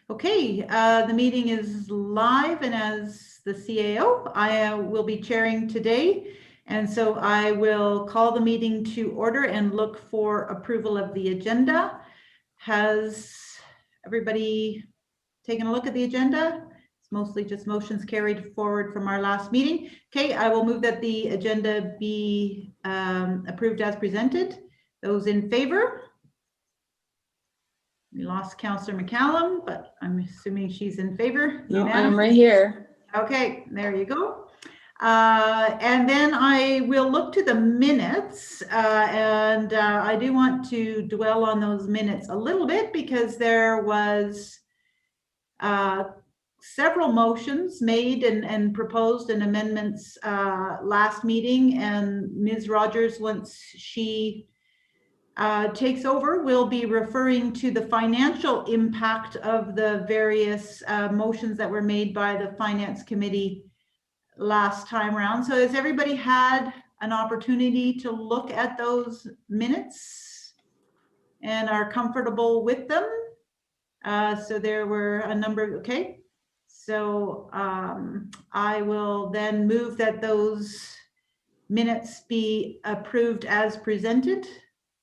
Okay, the meeting is live, and as the CAO, I will be chairing today. And so I will call the meeting to order and look for approval of the agenda. Has everybody taken a look at the agenda? It's mostly just motions carried forward from our last meeting. Okay, I will move that the agenda be approved as presented. Those in favor? We lost Councillor McCallum, but I'm assuming she's in favor. No, I'm right here. Okay, there you go. And then I will look to the minutes, and I do want to dwell on those minutes a little bit because there was several motions made and proposed and amendments last meeting, and Ms. Rogers, once she takes over, we'll be referring to the financial impact of the various motions that were made by the Finance Committee last time around. So has everybody had an opportunity to look at those minutes and are comfortable with them? So there were a number, okay. So I will then move that those minutes be approved as presented.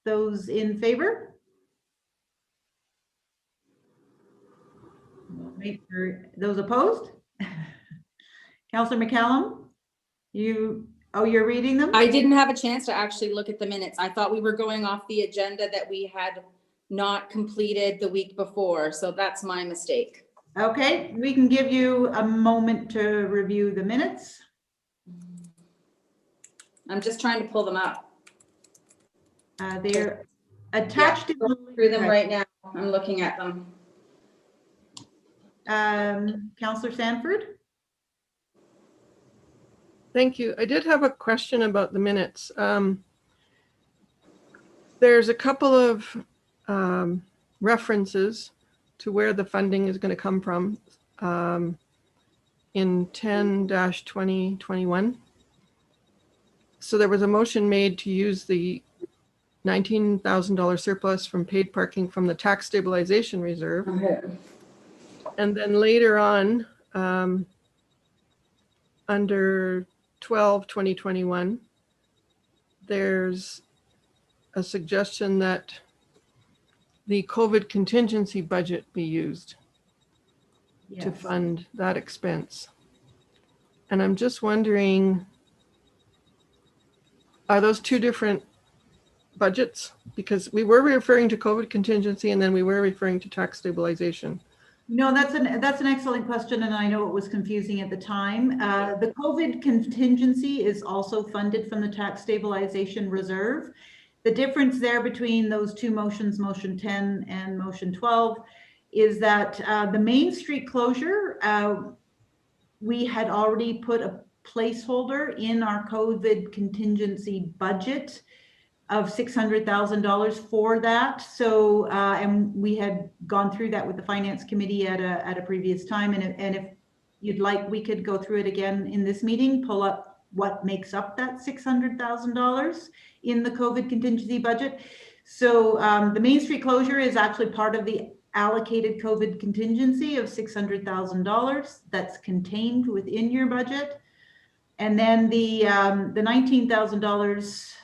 Those in favor? Those opposed? Councillor McCallum, you're reading them? I didn't have a chance to actually look at the minutes. I thought we were going off the agenda that we had not completed the week before. So that's my mistake. Okay, we can give you a moment to review the minutes. I'm just trying to pull them up. They're attached to through them right now. I'm looking at them. Councillor Sanford? Thank you. I did have a question about the minutes. There's a couple of references to where the funding is going to come from in 10-2021. So there was a motion made to use the $19,000 surplus from paid parking from the tax stabilization reserve. Okay. And then later on, under 12-2021, there's a suggestion that the COVID contingency budget be used to fund that expense. And I'm just wondering, are those two different budgets? Because we were referring to COVID contingency and then we were referring to tax stabilization. No, that's an excellent question, and I know it was confusing at the time. The COVID contingency is also funded from the tax stabilization reserve. The difference there between those two motions, motion 10 and motion 12, is that the Main Street closure, we had already put a placeholder in our COVID contingency budget of $600,000 for that. So, and we had gone through that with the Finance Committee at a previous time. And if you'd like, we could go through it again in this meeting, pull up what makes up that $600,000 in the COVID contingency budget. So the Main Street closure is actually part of the allocated COVID contingency of $600,000 that's contained within your budget. And then the $19,000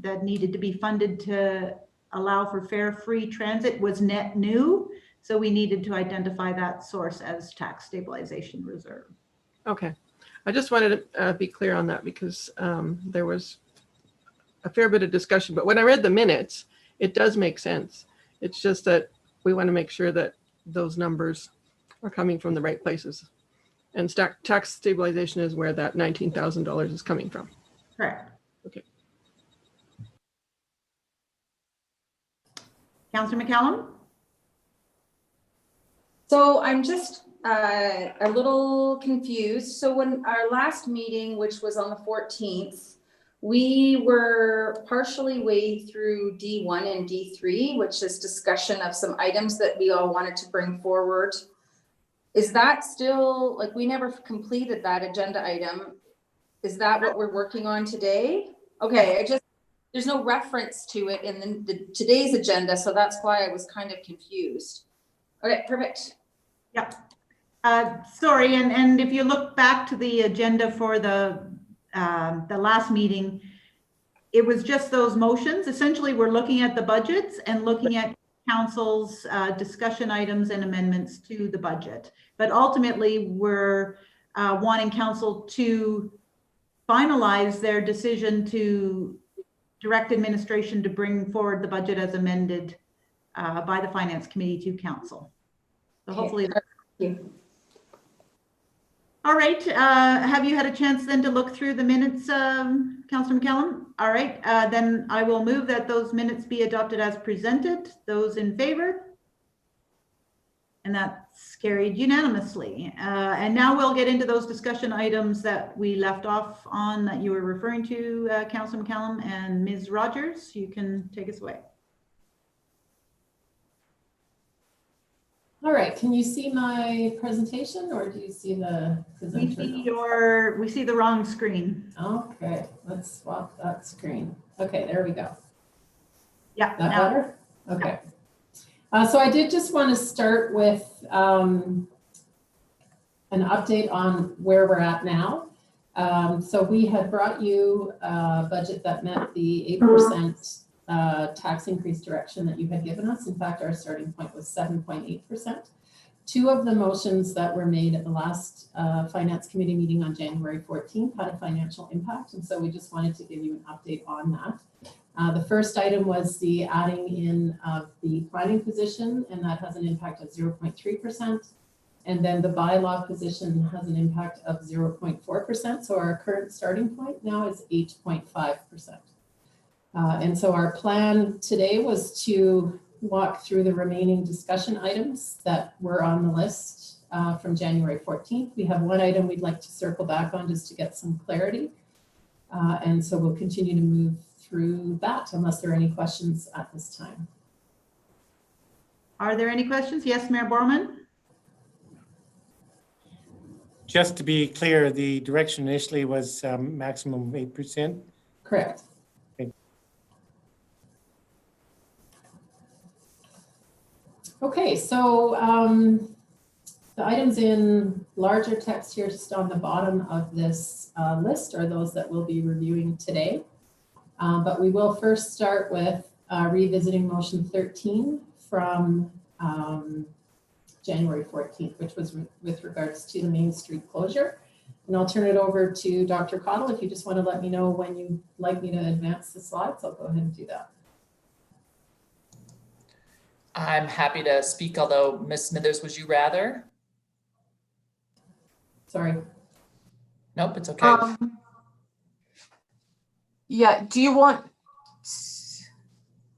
that needed to be funded to allow for fare-free transit was net new. So we needed to identify that source as tax stabilization reserve. Okay. I just wanted to be clear on that because there was a fair bit of discussion, but when I read the minutes, it does make sense. It's just that we want to make sure that those numbers are coming from the right places. And tax stabilization is where that $19,000 is coming from. Correct. Okay. Councillor McCallum? So I'm just a little confused. So when our last meeting, which was on the 14th, we were partially way through D1 and D3, which is discussion of some items that we all wanted to bring forward. Is that still, like, we never completed that agenda item. Is that what we're working on today? Okay, there's no reference to it in today's agenda, so that's why I was kind of confused. Okay, perfect. Sorry, and if you look back to the agenda for the last meeting, it was just those motions. Essentially, we're looking at the budgets and looking at council's discussion items and amendments to the budget. But ultimately, we're wanting council to finalize their decision to direct administration to bring forward the budget as amended by the Finance Committee to council. So hopefully. Thank you. All right, have you had a chance then to look through the minutes, Councillor McCallum? All right, then I will move that those minutes be adopted as presented. Those in favor? And that's carried unanimously. And now we'll get into those discussion items that we left off on that you were referring to, Councillor McCallum and Ms. Rogers. You can take us away. All right, can you see my presentation or do you see the presenter? We see the wrong screen. Okay, let's swap that screen. Okay, there we go. Yeah. That now, better? Okay. So I did just want to start with an update on where we're at now. So we had brought you a budget that met the 8% tax increase direction that you had given us. In fact, our starting point was 7.8%. Two of the motions that were made at the last Finance Committee meeting on January 14th had a financial impact. And so we just wanted to give you an update on that. The first item was the adding in of the planning position, and that has an impact of 0.3%. And then the bylaw position has an impact of 0.4%. So our current starting point now is 8.5%. And so our plan today was to walk through the remaining discussion items that were on the list from January 14th. We have one item we'd like to circle back on just to get some clarity. And so we'll continue to move through that unless there are any questions at this time. Are there any questions? Yes, Mayor Borman. Just to be clear, the direction initially was maximum of 8%. Correct. Okay, so the items in larger text here just on the bottom of this list are those that we'll be reviewing today. But we will first start with revisiting motion 13 from January 14th, which was with regards to the Main Street closure. And I'll turn it over to Dr. Cottle. If you just want to let me know when you'd like me to advance the slides, I'll go ahead and do that. I'm happy to speak, although Ms. Smithers, would you rather? Sorry. Nope, it's okay. Yeah, do you want,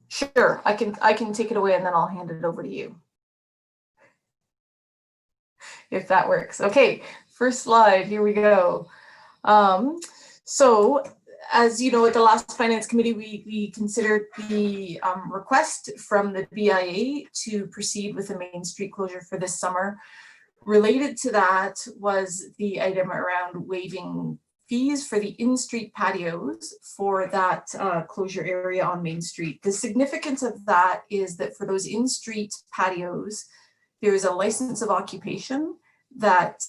sure, I can take it away and then I'll hand it over to you. If that works. Okay, first slide, here we go. So as you know, at the last Finance Committee, we considered the request from the BIA to proceed with the Main Street closure for this summer. Related to that was the item around waiving fees for the in-street patios for that closure area on Main Street. The significance of that is that for those in-street patios, there is a license of occupation that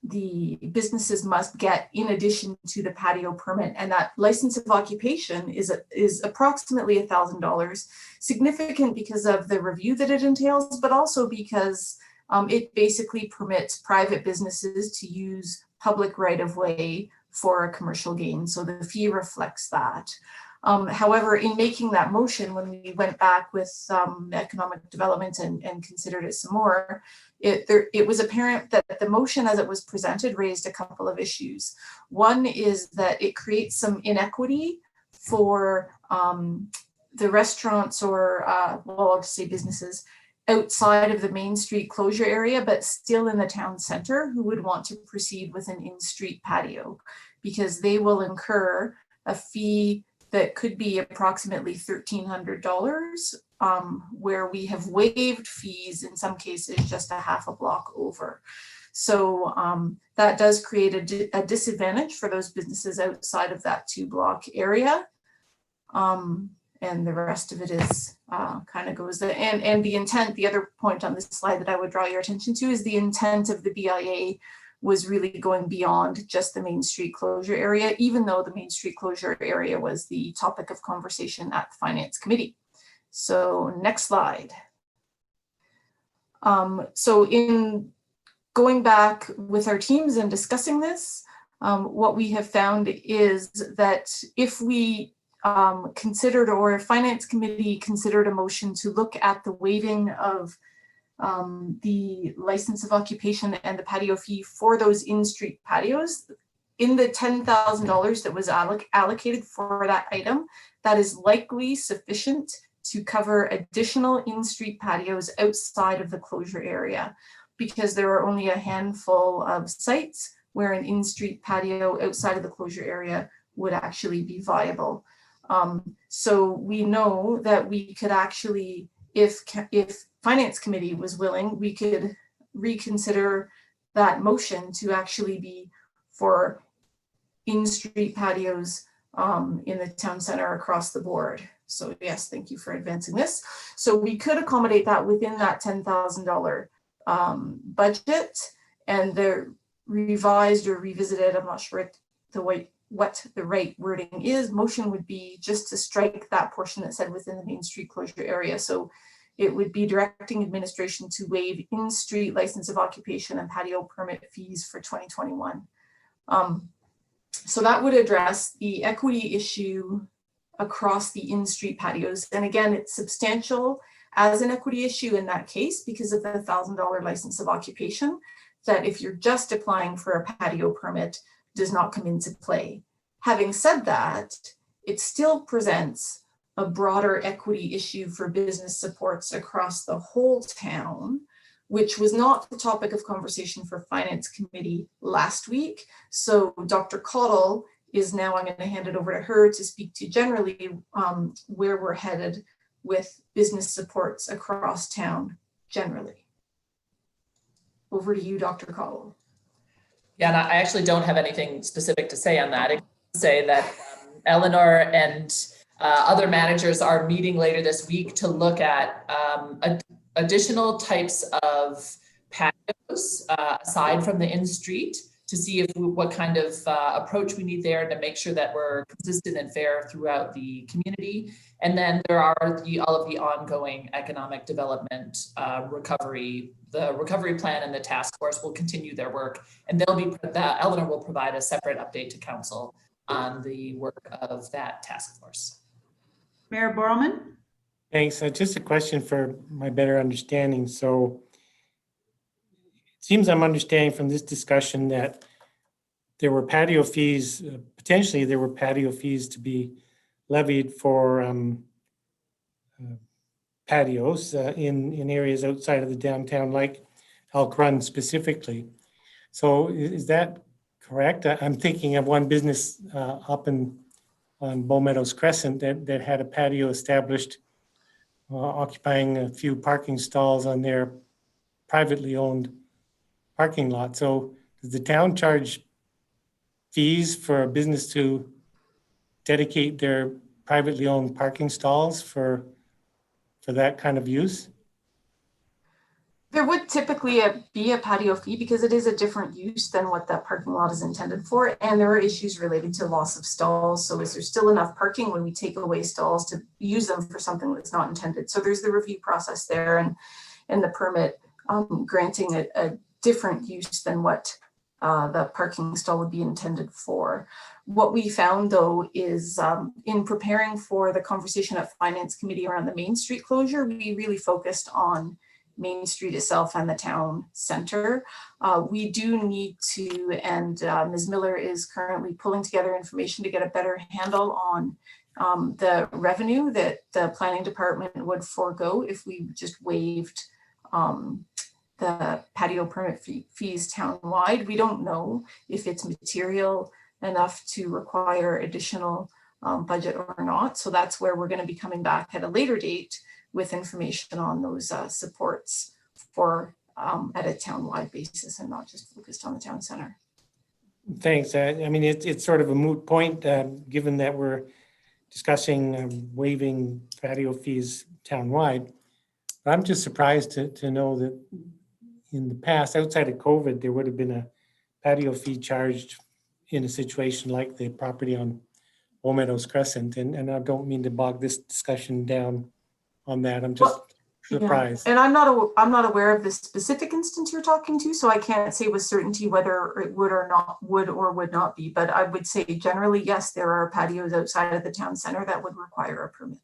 the businesses must get in addition to the patio permit, and that license of occupation is approximately $1,000. Significant because of the review that it entails, but also because it basically permits private businesses to use public right-of-way for a commercial gain. So the fee reflects that. However, in making that motion, when we went back with economic development and considered it some more, it was apparent that the motion as it was presented raised a couple of issues. One is that it creates some inequity for the restaurants or, well, I'll just say businesses outside of the Main Street closure area, but still in the town center, who would want to proceed with an in-street patio, because they will incur a fee that could be approximately $1,300, where we have waived fees in some cases just a half a block over. So that does create a disadvantage for those businesses outside of that 2-block area. And the rest of it is kind of goes there. And the intent, the other point on this slide that I would draw your attention to is the intent of the BIA was really going beyond just the Main Street closure area, even though the Main Street closure area was the topic of conversation at the Finance Committee. So next slide. So in going back with our teams and discussing this, what we have found is that if we considered, or Finance Committee considered a motion to look at the waiving of the license of occupation and the patio fee for those in-street patios, in the $10,000 that was allocated for that item, that is likely sufficient to cover additional in-street patios outside of the closure area, because there are only a handful of sites where an in-street patio outside of the closure area would actually be viable. So we know that we could actually, if Finance Committee was willing, we could reconsider that motion to actually be for in-street patios in the town center across the board. So yes, thank you for advancing this. So we could accommodate that within that $10,000 budget, and the revised or revisited, I'm not sure what the right wording is, motion would be just to strike that portion that said within the Main Street closure area. So it would be directing administration to waive in-street license of occupation and patio permit fees for 2021. So that would address the equity issue across the in-street patios. And again, it's substantial as an equity issue in that case because of the $1,000 license of occupation, that if you're just applying for a patio permit does not come into play. Having said that, it still presents a broader equity issue for business supports across the whole town, which was not the topic of conversation for Finance Committee last week. So Dr. Cottle is now, I'm going to hand it over to her to speak to generally where we're headed with business supports across town generally. Over to you, Dr. Cottle. Yeah, and I actually don't have anything specific to say on that. I can say that Eleanor and other managers are meeting later this week to look at additional types of patios aside from the in-street, to see what kind of approach we need there to make sure that we're consistent and fair throughout the community. And then there are all of the ongoing economic development recovery. The recovery plan and the task force will continue their work, and Eleanor will provide a separate update to council on the work of that task force. Mayor Borelman? Thanks. Just a question for my better understanding. So it seems I'm understanding from this discussion that there were patio fees, potentially there were patio fees to be levied for patios in areas outside of the downtown, like Elk Run specifically. So is that correct? I'm thinking of one business up on Bow Meadows Crescent that had a patio established, occupying a few parking stalls on their privately owned parking lot. So does the town charge fees for a business to dedicate their privately owned parking stalls for that kind of use? There would typically be a patio fee because it is a different use than what that parking lot is intended for. And there are issues related to loss of stalls. So is there still enough parking when we take away stalls to use them for something that's not intended? So there's the review process there, and the permit granting a different use than what the parking stall would be intended for. What we found though is in preparing for the conversation at Finance Committee around the Main Street closure, we really focused on Main Street itself and the town center. We do need to, and Ms. Miller is currently pulling together information to get a better handle on the revenue that the planning department would forego if we just waived the patio permit fees townwide. We don't know if it's material enough to require additional budget or not. So that's where we're going to be coming back at a later date with information on those supports for at a town-wide basis and not just focused on the town center. Thanks. I mean, it's sort of a moot point, given that we're discussing waiving patio fees townwide. I'm just surprised to know that in the past, outside of COVID, there would have been a patio fee charged in a situation like the property on Old Meadows Crescent. And I don't mean to bog this discussion down on that. I'm just surprised. Yeah. And I'm not aware of the specific instance you're talking to, so I can't say with certainty whether it would or would not be. But I would say generally, yes, there are patios outside of the town center that would require a permit.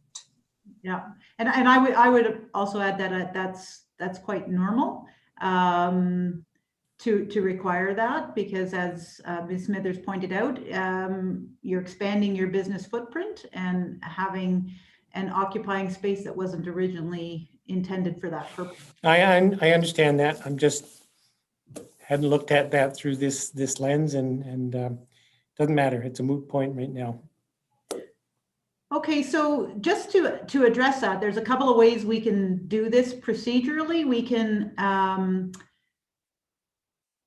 Yeah, and I would also add that that's quite normal to require that, because as Ms. Smithers pointed out, you're expanding your business footprint and having and occupying space that wasn't originally intended for that purpose. I understand that. I'm just hadn't looked at that through this lens, and doesn't matter. It's a moot point right now. Okay, so just to address that, there's a couple of ways we can do this procedurally. We can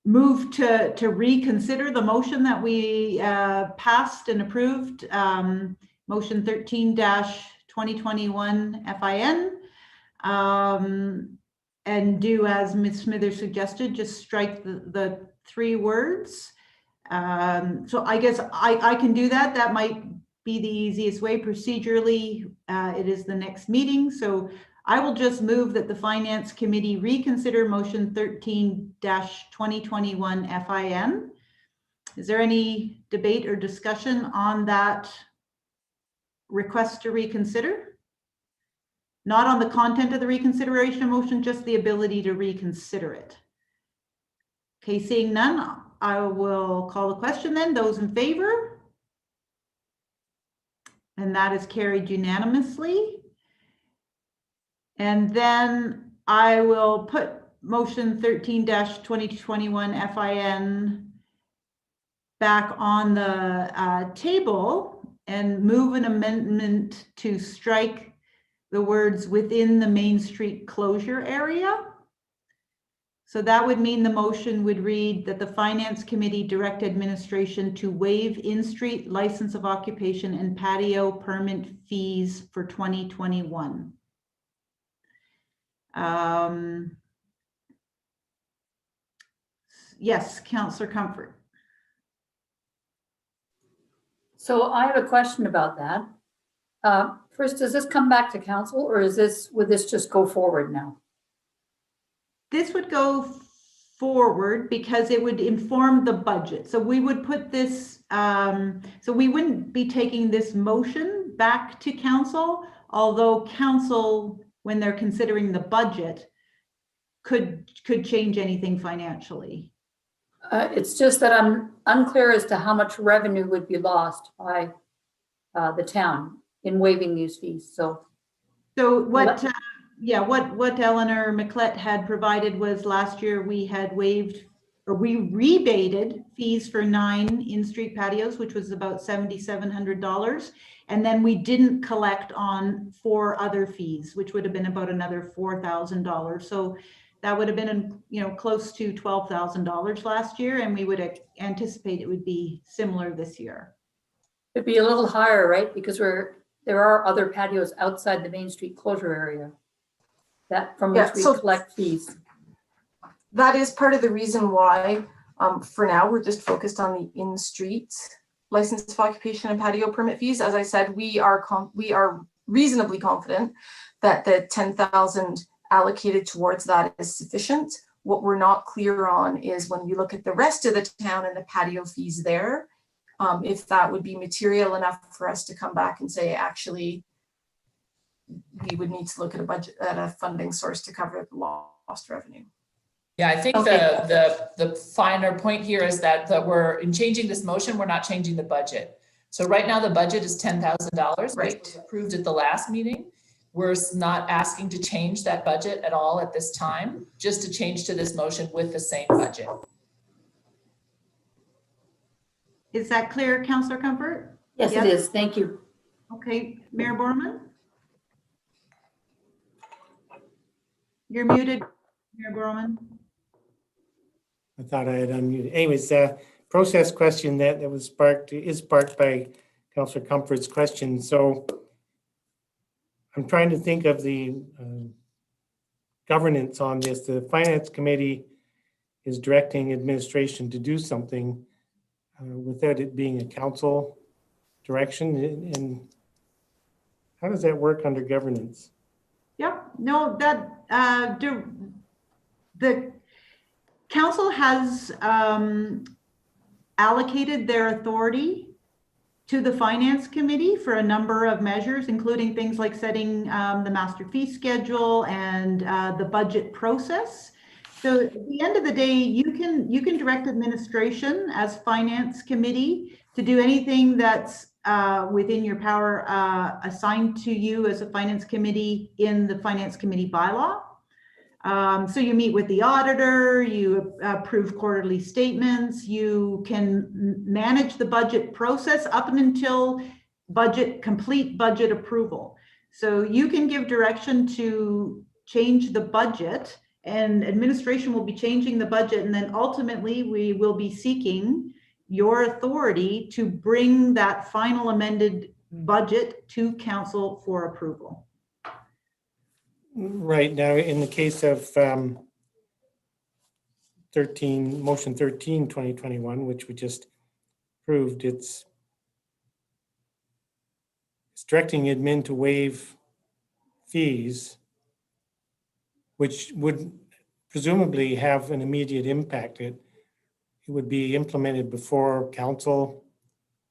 move to reconsider the motion that we passed and approved, motion 13-2021 FIN, and do as Ms. Smithers suggested, just strike the 3 words. So I guess I can do that. That might be the easiest way procedurally. It is the next meeting, so I will just move that the Finance Committee reconsider motion 13-2021 FIN. Is there any debate or discussion on that request to reconsider? Not on the content of the reconsideration motion, just the ability to reconsider it. Okay, seeing none, I will call the question then. Those in favor? And that is carried unanimously. And then I will put motion 13-2021 FIN back on the table and move an amendment to strike the words within the Main Street closure area. So that would mean the motion would read that the Finance Committee direct administration to waive in-street license of occupation and patio permit fees for 2021. Yes, Councillor Comfort. So I have a question about that. First, does this come back to council, or would this just go forward now? This would go forward because it would inform the budget. So we would put this, so we wouldn't be taking this motion back to council, although council, when they're considering the budget, could change anything financially. It's just that I'm unclear as to how much revenue would be lost by the town in waiving these fees. So what, yeah, what Eleanor McClett had provided was last year we had waived, or we rebated fees for 9 in-street patios, which was about $7,700. And then we didn't collect on 4 other fees, which would have been about another $4,000. So that would have been, close to $12,000 last year. And we would anticipate it would be similar this year. it'd be a little higher, right? Because there are other patios outside the Main Street closure area from which we collect fees. That is part of the reason why, for now, we're just focused on the in-street license of occupation and patio permit fees. As I said, we are reasonably confident that the 10,000 allocated towards that is sufficient. What we're not clear on is when you look at the rest of the town and the patio fees there, if that would be material enough for us to come back and say, actually, we would need to look at a funding source to cover the lost revenue. Yeah, I think the finer point here is that we're in changing this motion, we're not changing the budget. So right now the budget is $10,000, Right. which was approved at the last meeting. We're not asking to change that budget at all at this time, just to change to this motion with the same budget. Is that clear, Councillor Comfort? Yes, it is. Thank you. Okay, Mayor Borman? You're muted, Mayor Borman. I thought I had unmuted. Anyways, process question that was sparked by Councillor Comfort's question. So I'm trying to think of the governance on this. The Finance Committee is directing administration to do something without it being a council direction. And how does that work under governance? Yep, no, that the council has allocated their authority to the Finance Committee for a number of measures, including things like setting the master fee schedule and the budget process. So at the end of the day, you can direct administration as Finance Committee to do anything that's within your power assigned to you as a Finance Committee in the Finance Committee bylaw. So you meet with the auditor, you approve quarterly statements, you can manage the budget process up until complete budget approval. So you can give direction to change the budget, and administration will be changing the budget, and then ultimately we will be seeking your authority to bring that final amended budget to council for approval. Right now, in the case of motion 13, 2021, which we just approved, it's directing admin to waive fees, which would presumably have an immediate impact. It would be implemented before council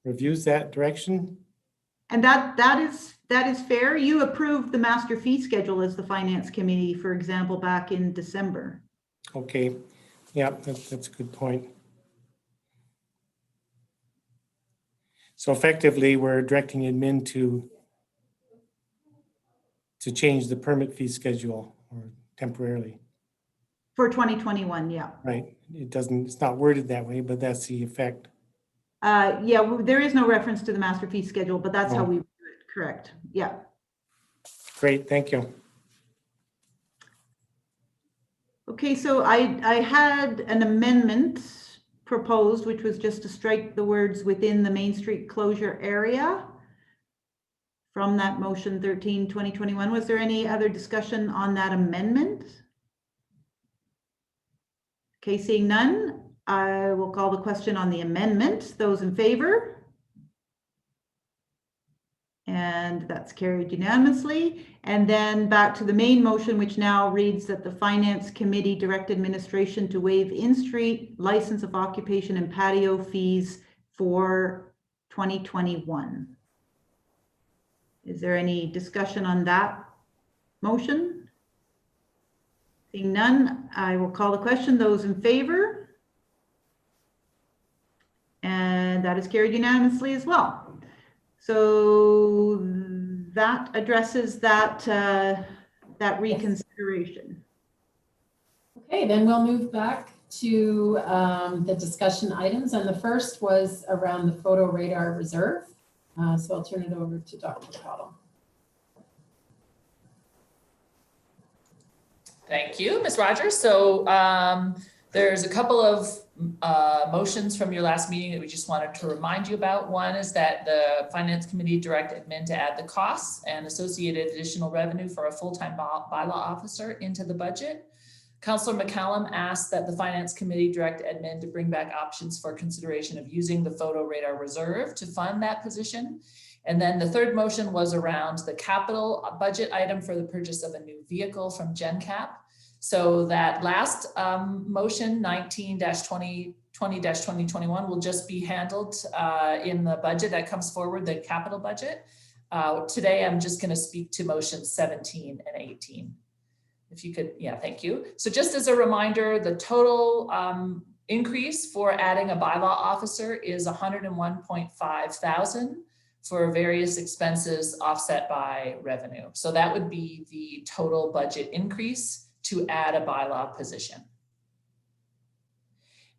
reviews that direction. And that is fair. You approved the master fee schedule as the Finance Committee, for example, back in December. Okay, yeah, that's a good point. So effectively, we're directing admin to change the permit fee schedule or temporarily. For 2021, yeah. Right. It's not worded that way, but that's the effect. Yeah, there is no reference to the master fee schedule, but that's how No. we do it, correct. Yeah. Great, thank you. Okay, so I had an amendment proposed, which was just to strike the words within the Main Street closure area from that motion 13, 2021. Was there any other discussion on that amendment? Okay, seeing none, I will call the question on the amendment. Those in favor? And that's carried unanimously. And then back to the main motion, which now reads that the Finance Committee direct administration to waive in-street license of occupation and patio fees for 2021. Is there any discussion on that motion? Seeing none, I will call the question. Those in favor? And that is carried unanimously as well. So that addresses that reconsideration. Okay, then we'll move back to the discussion items. And the first was around the photo radar reserve. So I'll turn it over to Dr. Cottle. Thank you, Ms. Rogers. So there's a couple of motions from your last meeting that we just wanted to remind you about. One is that the Finance Committee direct admin to add the costs and associated additional revenue for a full-time bylaw officer into the budget. Councillor McCallum asked that the Finance Committee direct admin to bring back options for consideration of using the photo radar reserve to fund that position. And then the third motion was around the capital budget item for the purchase of a new vehicle from GenCap. So that last motion 19-2020-2021 will just be handled in the budget that comes forward, the capital budget. Today, I'm just going to speak to motions 17 and 18. If you could, yeah, thank you. So just as a reminder, the total increase for adding a bylaw officer is $101.5 thousand for various expenses offset by revenue. So that would be the total budget increase to add a bylaw position.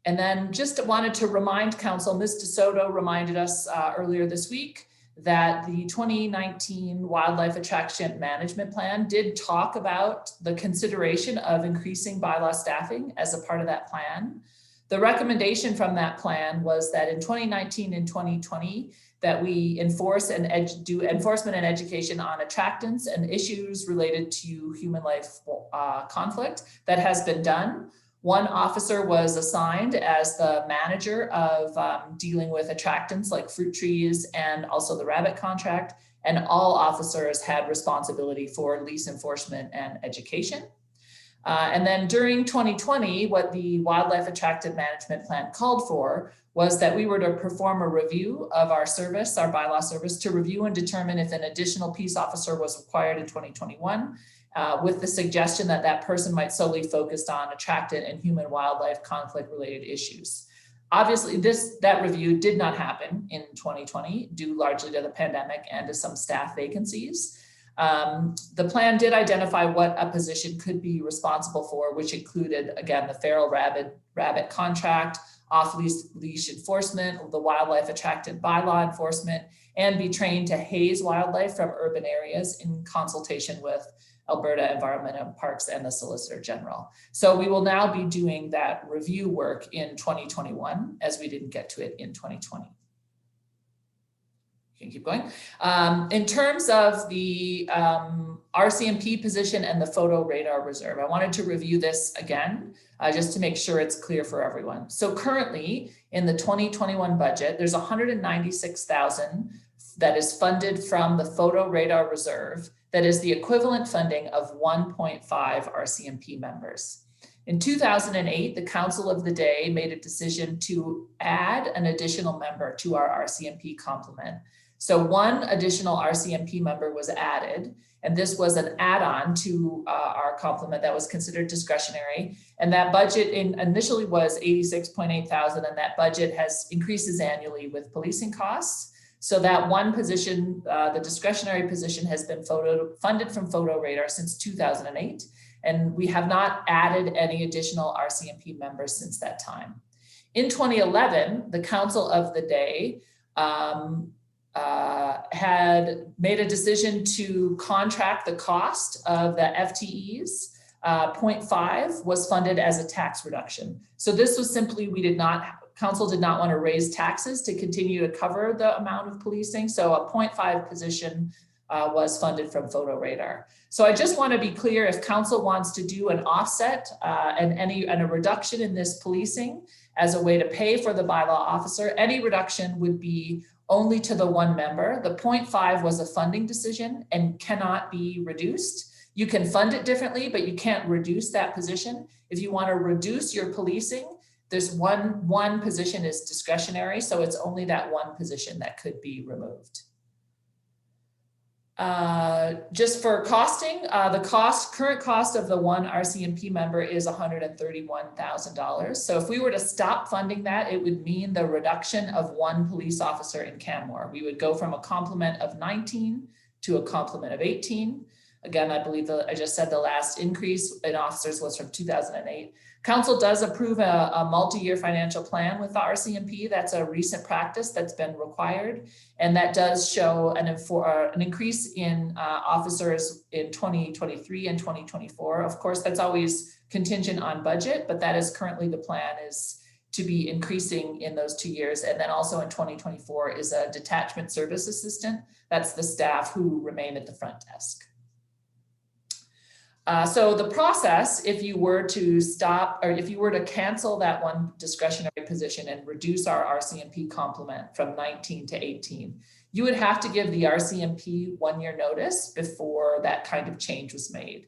And then just wanted to remind council, Ms. DeSoto reminded us earlier this week that the 2019 Wildlife Attraction Management Plan did talk about the consideration of increasing bylaw staffing as a part of that plan. The recommendation from that plan was that in 2019 and 2020, that we enforce and do enforcement and education on attractants and issues related to human life conflict. That has been done. One officer was assigned as the manager of dealing with attractants like fruit trees and also the rabbit contract. And all officers had responsibility for lease enforcement and education. And then during 2020, what the Wildlife Attractant Management Plan called for was that we were to perform a review of our service, our bylaw service, to review and determine if an additional peace officer was required in 2021, with the suggestion that that person might solely focus on attractant and human wildlife conflict related issues. Obviously, that review did not happen in 2020, due largely to the pandemic and to some staff vacancies. The plan did identify what a position could be responsible for, which included, again, the feral rabbit contract, off-leash enforcement, the wildlife attractant bylaw enforcement, and be trained to haze wildlife from urban areas in consultation with Alberta Environment and Parks and the Solicitor General. So we will now be doing that review work in 2021, as we didn't get to it in 2020. You can keep going. In terms of the RCMP position and the photo radar reserve, I wanted to review this again, just to make sure it's clear for everyone. So currently in the 2021 budget, there's $196,000 that is funded from the photo radar reserve. That is the equivalent funding of 1.5 RCMP members. In 2008, the Council of the Day made a decision to add an additional member to our RCMP complement. So one additional RCMP member was added, and this was an add-on to our complement that was considered discretionary. And that budget initially was $86.8 thousand, and that budget increases annually with policing costs. So that one position, the discretionary position, has been funded from Photo Radar since 2008, and we have not added any additional RCMP members since that time. In 2011, the Council of the Day had made a decision to contract the cost of the FTEs. 0.5 was funded as a tax reduction. So this was simply, Council did not want to raise taxes to continue to cover the amount of policing. So a 0.5 position was funded from Photo Radar. So I just want to be clear, if Council wants to do an offset and a reduction in this policing as a way to pay for the bylaw officer, any reduction would be only to the one member. The 0.5 was a funding decision and cannot be reduced. You can fund it differently, but you can't reduce that position. If you want to reduce your policing, there's one position is discretionary, so it's only that one position that could be removed. Just for costing, the current cost of the one RCMP member is $131,000. So if we were to stop funding that, it would mean the reduction of one police officer in Canmore. We would go from a complement of 19 to a complement of 18. Again, I believe I just said the last increase in officers was from 2008. Council does approve a multi-year financial plan with the RCMP. That's a recent practice that's been required. And that does show an increase in officers in 2023 and 2024. Of course, that's always contingent on budget, but that is currently the plan, is to be increasing in those 2 years. And then also in 2024 is a detachment service assistant. That's the staff who remain at the front desk. So the process, if you were to stop, or if you were to cancel that one discretionary position and reduce our RCMP complement from 19 to 18, you would have to give the RCMP 1 year notice before that kind of change was made.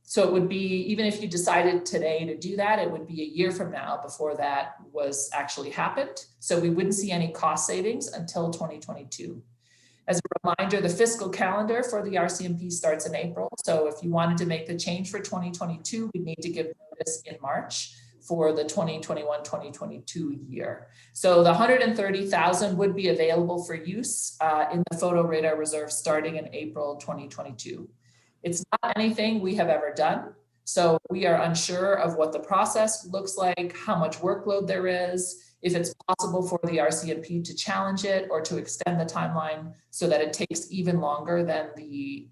So it would be, even if you decided today to do that, it would be a year from now before that was actually happened. So we wouldn't see any cost savings until 2022. As a reminder, the fiscal calendar for the RCMP starts in April. So if you wanted to make the change for 2022, we need to give notice in March for the 2021-2022 year. So the $130,000 would be available for use in the Photo Radar Reserve starting in April 2022. It's not anything we have ever done. So we are unsure of what the process looks like, how much workload there is, if it's possible for the RCMP to challenge it or to extend the timeline so that it takes even longer than the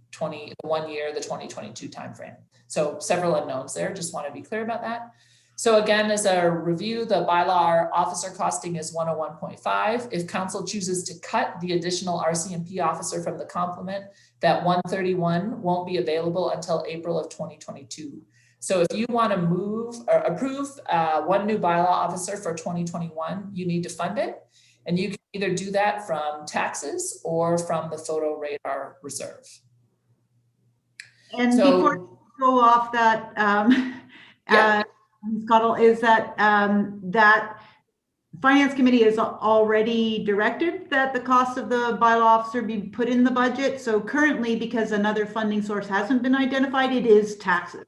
1 year, the 2022 timeframe. So several unknowns there, just want to be clear about that. So again, as a review, the bylaw officer costing is 101.5. If council chooses to cut the additional RCMP officer from the complement, that 131 won't be available until April of 2022. So if you want to move or approve one new bylaw officer for 2021, you need to fund it. And you can either do that from taxes or from the photo radar reserve. And So- before you go off that, Yeah. Ms. Cottle, is that that Finance Committee has already directed that the cost of the bylaw officer be put in the budget. So currently, because another funding source hasn't been identified, it is taxes.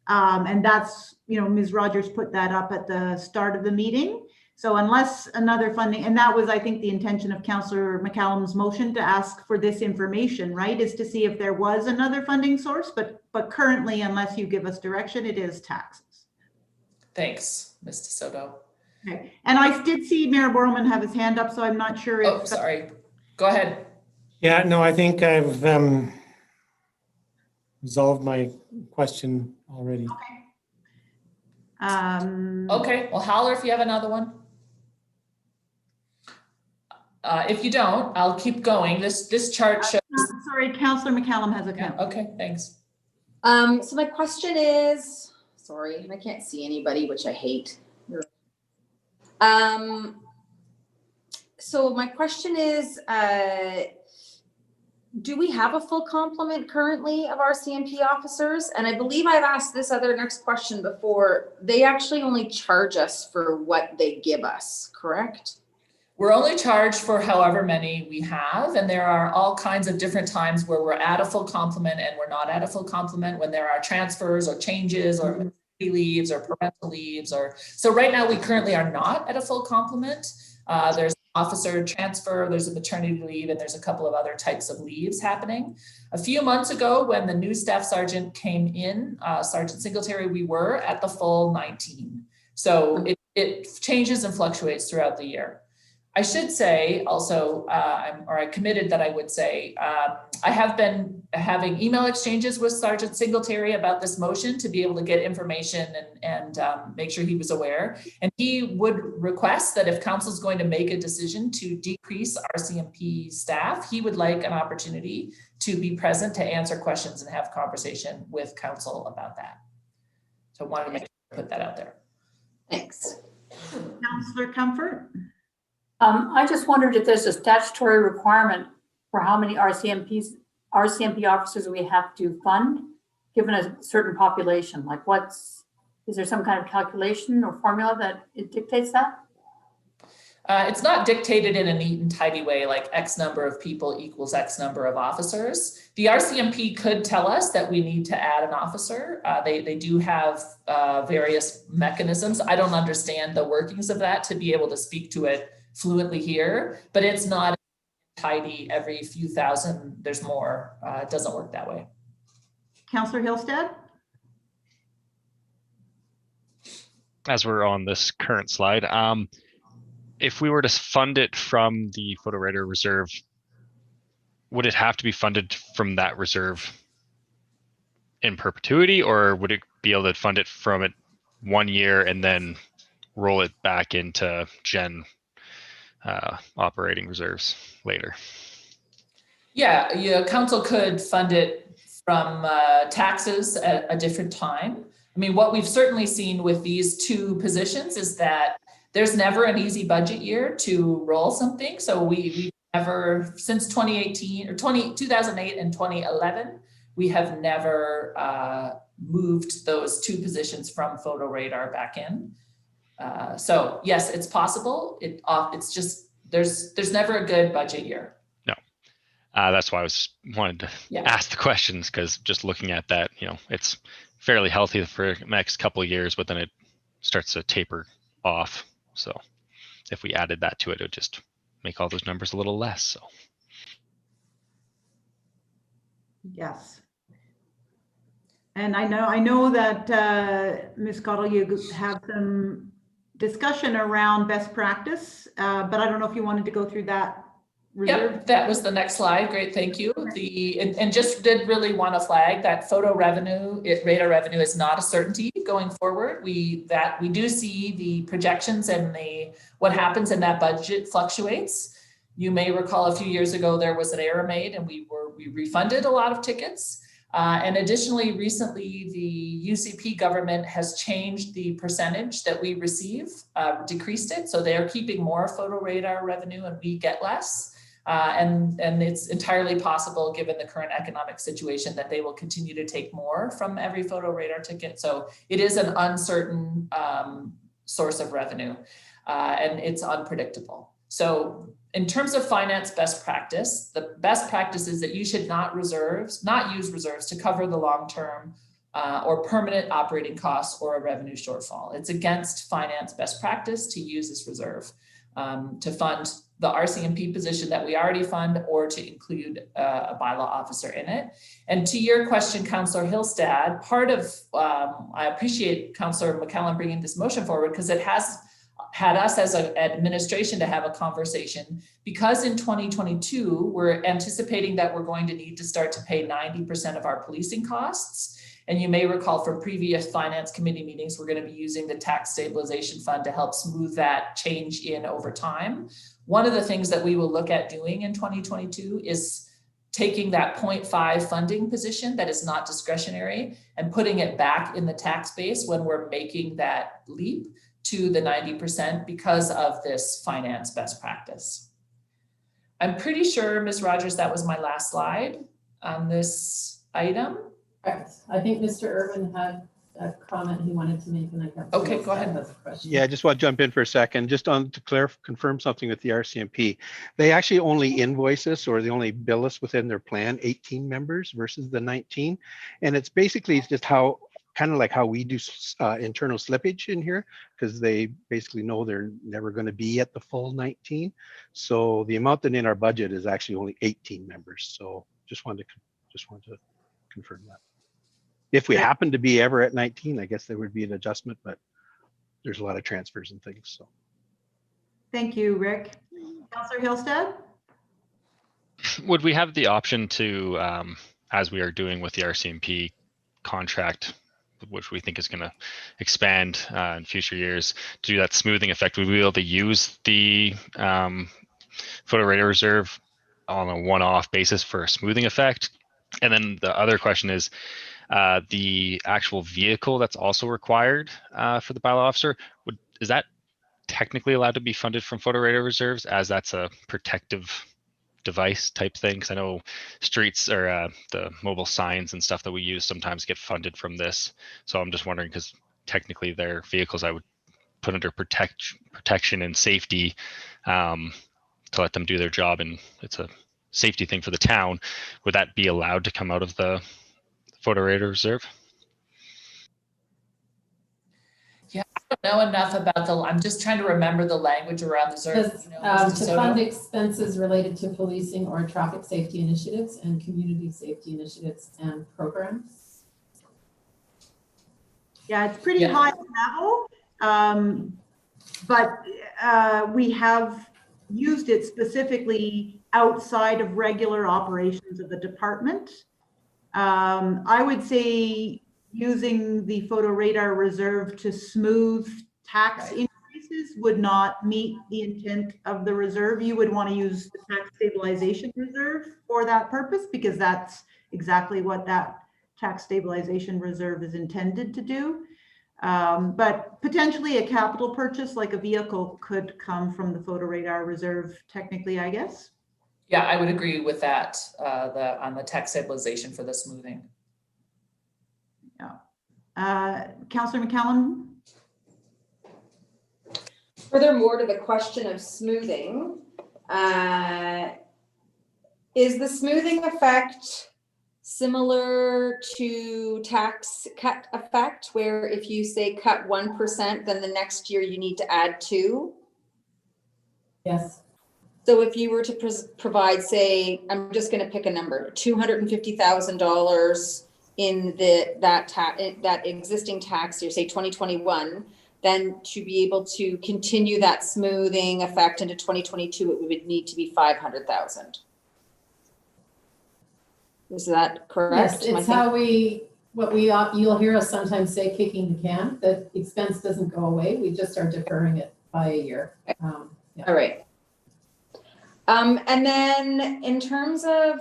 And that's, you know, Ms. Rogers put that up at the start of the meeting. So unless another funding, and that was, I think, the intention of Councillor McCallum's motion to ask for this information, right, is to see if there was another funding source, but currently, unless you give us direction, it is taxes. Thanks, Ms. DeSoto. Okay, and I did see Mayor Borman have his hand up, so I'm not sure if. Oh, sorry. Go ahead. Yeah, no, I think I've resolved my question already. Okay, well, holler if you have another one. If you don't, I'll keep going. This chart shows. Sorry, Councillor McCallum has a Yeah, comment. okay, thanks. So my question is, sorry, I can't see anybody, which I hate. So my question is, do we have a full complement currently of RCMP officers? And I believe I've asked this other next question before. They actually only charge us for what they give us, correct? We're only charged for however many we have, and there are all kinds of different times where we're at a full complement and we're not at a full complement, when there are transfers or changes or maternity leaves or parental leaves, or so right now we currently are not at a full complement. There's officer transfer, there's a maternity leave, and there's a couple of other types of leaves happening. A few months ago, when the new staff sergeant came in, Sergeant Singletary, we were at the full 19. So it changes and fluctuates throughout the year. I should say also, I committed that I would say, I have been having email exchanges with Sergeant Singletary about this motion to be able to get information and make sure he was aware. And he would request that if council is going to make a decision to decrease RCMP staff, he would like an opportunity to be present to answer questions and have conversation with council about that. So I wanted to make sure I put that out there. Thanks. Councillor Comfort? I just wondered if there's a statutory requirement for how many RCMP officers we have to fund, given a certain population. Like is there some kind of calculation or formula that it dictates that? It's not dictated in a neat and tidy way, like X number of people equals X number of officers. The RCMP could tell us that we need to add an officer. They do have various mechanisms. I don't understand the workings of that to be able to speak to it fluently here, but it's not tidy every few thousand, there's more. It doesn't work that way. Councillor Hillstead? As we're on this current slide, if we were to fund it from the photo radar reserve, would it have to be funded from that reserve in perpetuity, or would it be able to fund it from it 1 year and then roll it back into operating reserves later? Yeah, council could fund it from taxes at a different time. I mean, what we've certainly seen with these two positions is that there's never an easy budget year to roll something. So we've never, since 2018 or 2008 and 2011, we have never moved those two positions from photo radar back in. So yes, it's possible. It's just, there's never a good budget year. No, that's why I wanted to ask the questions, because just looking at that, it's fairly healthy for the next couple of years, but then it starts to taper off. So if we added that to it, it would just make all those numbers a little less. So Yes. And I know that Ms. Cottle, you have some discussion around best practice, but I don't know if you wanted to go through that reserve? Yep, that was the next slide. Great, thank you. And just did really want to flag that photo revenue, radar revenue is not a certainty going forward. We do see the projections and what happens in that budget fluctuates. You may recall a few years ago there was an error made and we refunded a lot of tickets. And additionally, recently, the UCP government has changed the percentage that we receive, decreased it. So they are keeping more photo radar revenue and we get less. And it's entirely possible, given the current economic situation, that they will continue to take more from every photo radar ticket. So it is an uncertain source of revenue, and it's unpredictable. So in terms of finance best practice, the best practice is that you should not use reserves to cover the long-term or permanent operating costs or a revenue shortfall. It's against finance best practice to use this reserve to fund the RCMP position that we already fund, or to include a bylaw officer in it. And to your question, Councillor Hillstad, part of, I appreciate Councillor McCallum bringing this motion forward, because it has had us as an administration to have a conversation, because in 2022, we're anticipating that we're going to need to start to pay 90% of our policing costs. And you may recall from previous finance committee meetings, we're going to be using the tax stabilization fund to help smooth that change in over time. One of the things that we will look at doing in 2022 is taking that 0.5 funding position that is not discretionary and putting it back in the tax base when we're making that leap to the 90% because of this finance best practice. I'm pretty sure, Ms. Rogers, that was my last slide on this item. Correct. I think Mr. Irwin had a comment he wanted to make, and I got. Okay, go ahead. Yeah, I just want to jump in for a second, just to confirm something with the RCMP. They actually only invoice us, or they only bill us within their plan, 18 members versus the 19. And it's basically just kind of like how we do internal slippage in here, because they basically know they're never going to be at the full 19. So the amount that in our budget is actually only 18 members. So just wanted to confirm that. If we happen to be ever at 19, I guess there would be an adjustment, but there's a lot of transfers and things. So Thank you, Rick. Councillor Hillstad? Would we have the option to, as we are doing with the RCMP contract, which we think is going to expand in future years, to do that smoothing effect, would we be able to use the photo radar reserve on a one-off basis for a smoothing effect? And then the other question is, the actual vehicle that's also required for the bylaw officer, is that technically allowed to be funded from photo radar reserves, as that's a protective device type thing? Because I know streets, or the mobile signs and stuff that we use sometimes get funded from this. So I'm just wondering, because technically they're vehicles I would put under protection and safety to let them do their job, and it's a safety thing for the town. Would that be allowed to come out of the photo radar reserve? Yeah, I don't know enough about I'm just trying to remember the language around the reserve. To fund expenses related to policing or traffic safety initiatives and community safety initiatives and programs. Yeah, it's pretty high level, but we have used it specifically outside of regular operations of the department. I would say using the photo radar reserve to smooth tax increases would not meet the intent of the reserve. You would want to use the tax stabilization reserve for that purpose, because that's exactly what that tax stabilization reserve is intended to do. But potentially a capital purchase like a vehicle could come from the photo radar reserve, technically, I guess. Yeah, I would agree with that, on the tax stabilization for the smoothing. Yeah. Councillor McCallum? Furthermore, to the question of smoothing, is the smoothing effect similar to tax cut effect, where if you say cut 1%, then the next year you need to add 2? Yes. So if you were to provide, say, I'm just going to pick a number, $250,000 in that existing tax year, say 2021, then to be able to continue that smoothing effect into 2022, it would need to be 500,000. Is that correct? Yes, it's how you'll hear us sometimes say kicking the can, that expense doesn't go away. We just are deferring it by a year. Yeah. All right. And then in terms of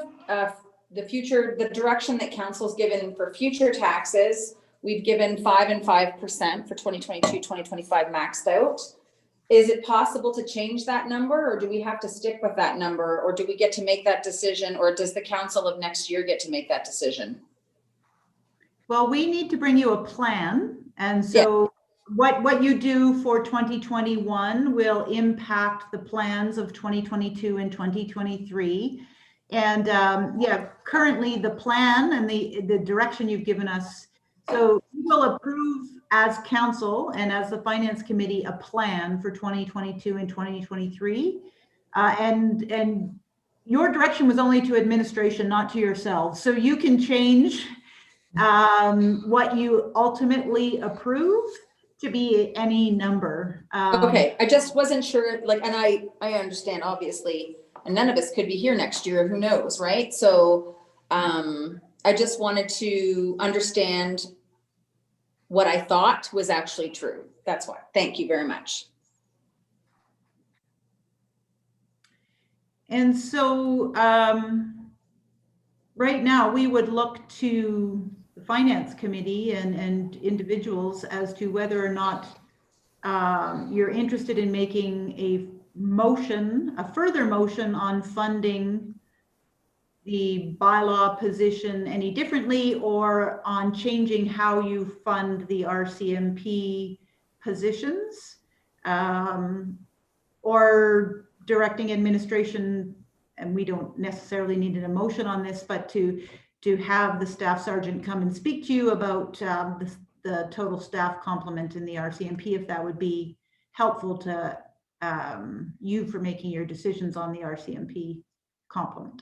the direction that council's given for future taxes, we've given 5% and 5% for 2022, 2025 maxed out. Is it possible to change that number, or do we have to stick with that number, or do we get to make that decision, or does the council of next year get to make that decision? Well, we need to bring you a plan. And so what you do for 2021 will impact the plans of 2022 and 2023. And currently the plan and the direction you've given us, so we will approve as council and as the finance committee a plan for 2022 and 2023. And your direction was only to administration, not to yourselves. So you can change what you ultimately approve to be any number. Okay, I just wasn't sure, and I understand obviously, and none of us could be here next year, who knows, right? So I just wanted to understand what I thought was actually true. That's why. Thank you very much. And so right now we would look to the finance committee and individuals as to whether or not you're interested in making a further motion on funding the bylaw position any differently, or on changing how you fund the RCMP positions, or directing administration, and we don't necessarily need an emotion on this, but to have the staff sergeant come and speak to you about the total staff complement in the RCMP, if that would be helpful to you for making your decisions on the RCMP complement.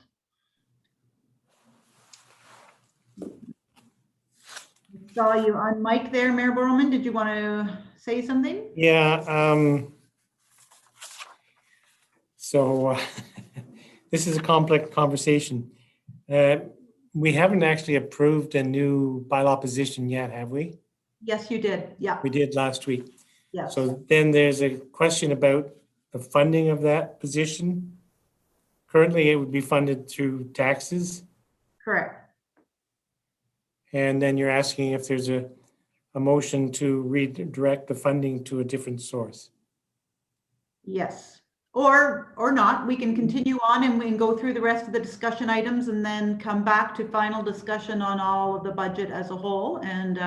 Saw you on mic there, Mayor Borelman. Did you want to say something? Yeah. So this is a complex conversation. We haven't actually approved a new bylaw position yet, have we? Yes, you did. Yeah. We did last week. Yes. So then there's a question about the funding of that position. Currently, it would be funded through taxes. Correct. And then you're asking if there's a motion to redirect the funding to a different source. Yes. Or not. We can continue on and we can go through the rest of the discussion items and then come back to final discussion on all of the budget as a whole. And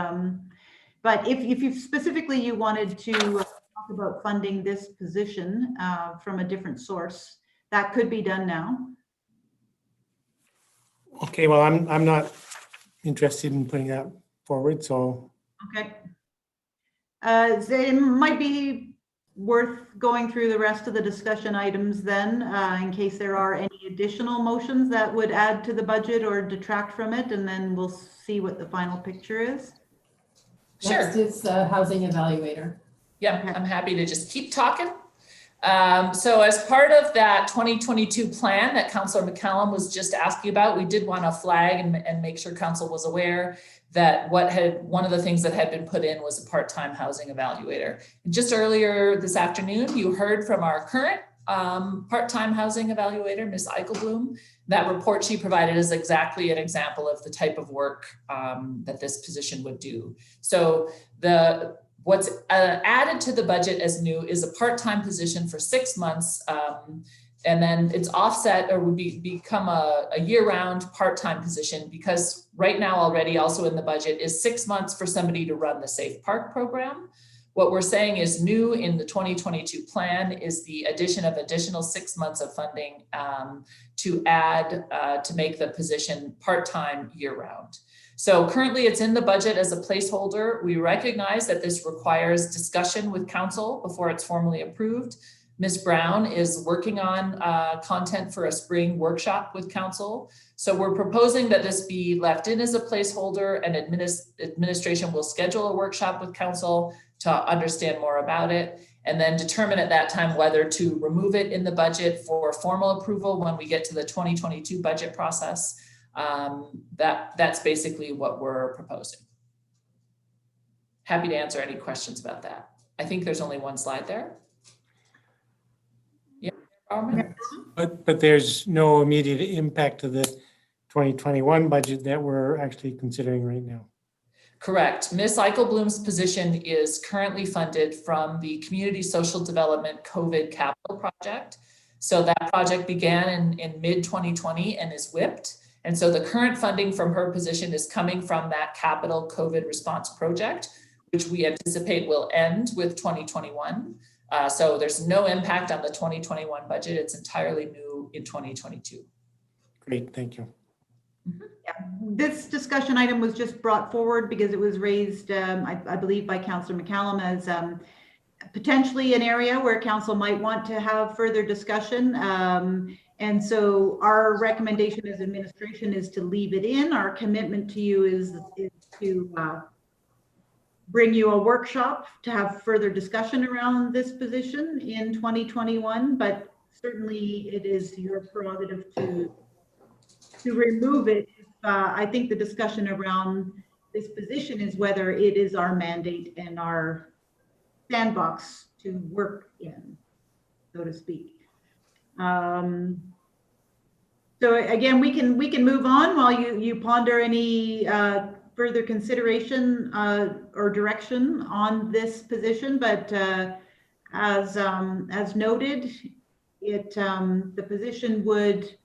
but if you specifically you wanted to talk about funding this position from a different source, that could be done now. Okay, well, I'm not interested in putting that forward, so. Okay. It might be worth going through the rest of the discussion items then, in case there are any additional motions that would add to the budget or detract from it, and then we'll see what the final picture is. Sure. Next is housing evaluator. Yeah, I'm happy to just keep talking. So as part of that 2022 plan that Councillor McCallum was just asking about, we did want to flag and make sure council was aware that one of the things that had been put in was a part-time housing evaluator. And just earlier this afternoon, you heard from our current part-time housing evaluator, Ms. Eichelblum. That report she provided is exactly an example of the type of work that this position would do. So what's added to the budget as new is a part-time position for 6 months, and then it's offset or would become a year-round part-time position, because right now already also in the budget is 6 months for somebody to run the Safe Park program. What we're saying is new in the 2022 plan is the addition of additional 6 months of funding to add to make the position part-time year-round. So currently it's in the budget as a placeholder. We recognize that this requires discussion with council before it's formally approved. Ms. Brown is working on content for a spring workshop with council. So we're proposing that this be left in as a placeholder, and administration will schedule a workshop with council to understand more about it, and then determine at that time whether to remove it in the budget for formal approval when we get to the 2022 budget process. That's basically what we're proposing. Happy to answer any questions about that. I think there's only one slide there. Yeah. But there's no immediate impact to the 2021 budget that we're actually considering right now. Correct. Ms. Eichelbloom's position is currently funded from the Community Social Development COVID Capital Project. So that project began in mid-2020 and is whipped. And so the current funding from her position is coming from that capital COVID response project, which we anticipate will end with 2021. So there's no impact on the 2021 budget. It's entirely new in 2022. Great, thank you. Yeah, this discussion item was just brought forward because it was raised, I believe, by Councillor McCallum as potentially an area where council might want to have further discussion. And so our recommendation as administration is to leave it in. Our commitment to you is to bring you a workshop to have further discussion around this position in 2021, but certainly it is your prerogative to remove it. I think the discussion around this position is whether it is our mandate and our sandbox to work in, so to speak. So again, we can move on while you ponder any further consideration or direction on this position. But as noted, the position would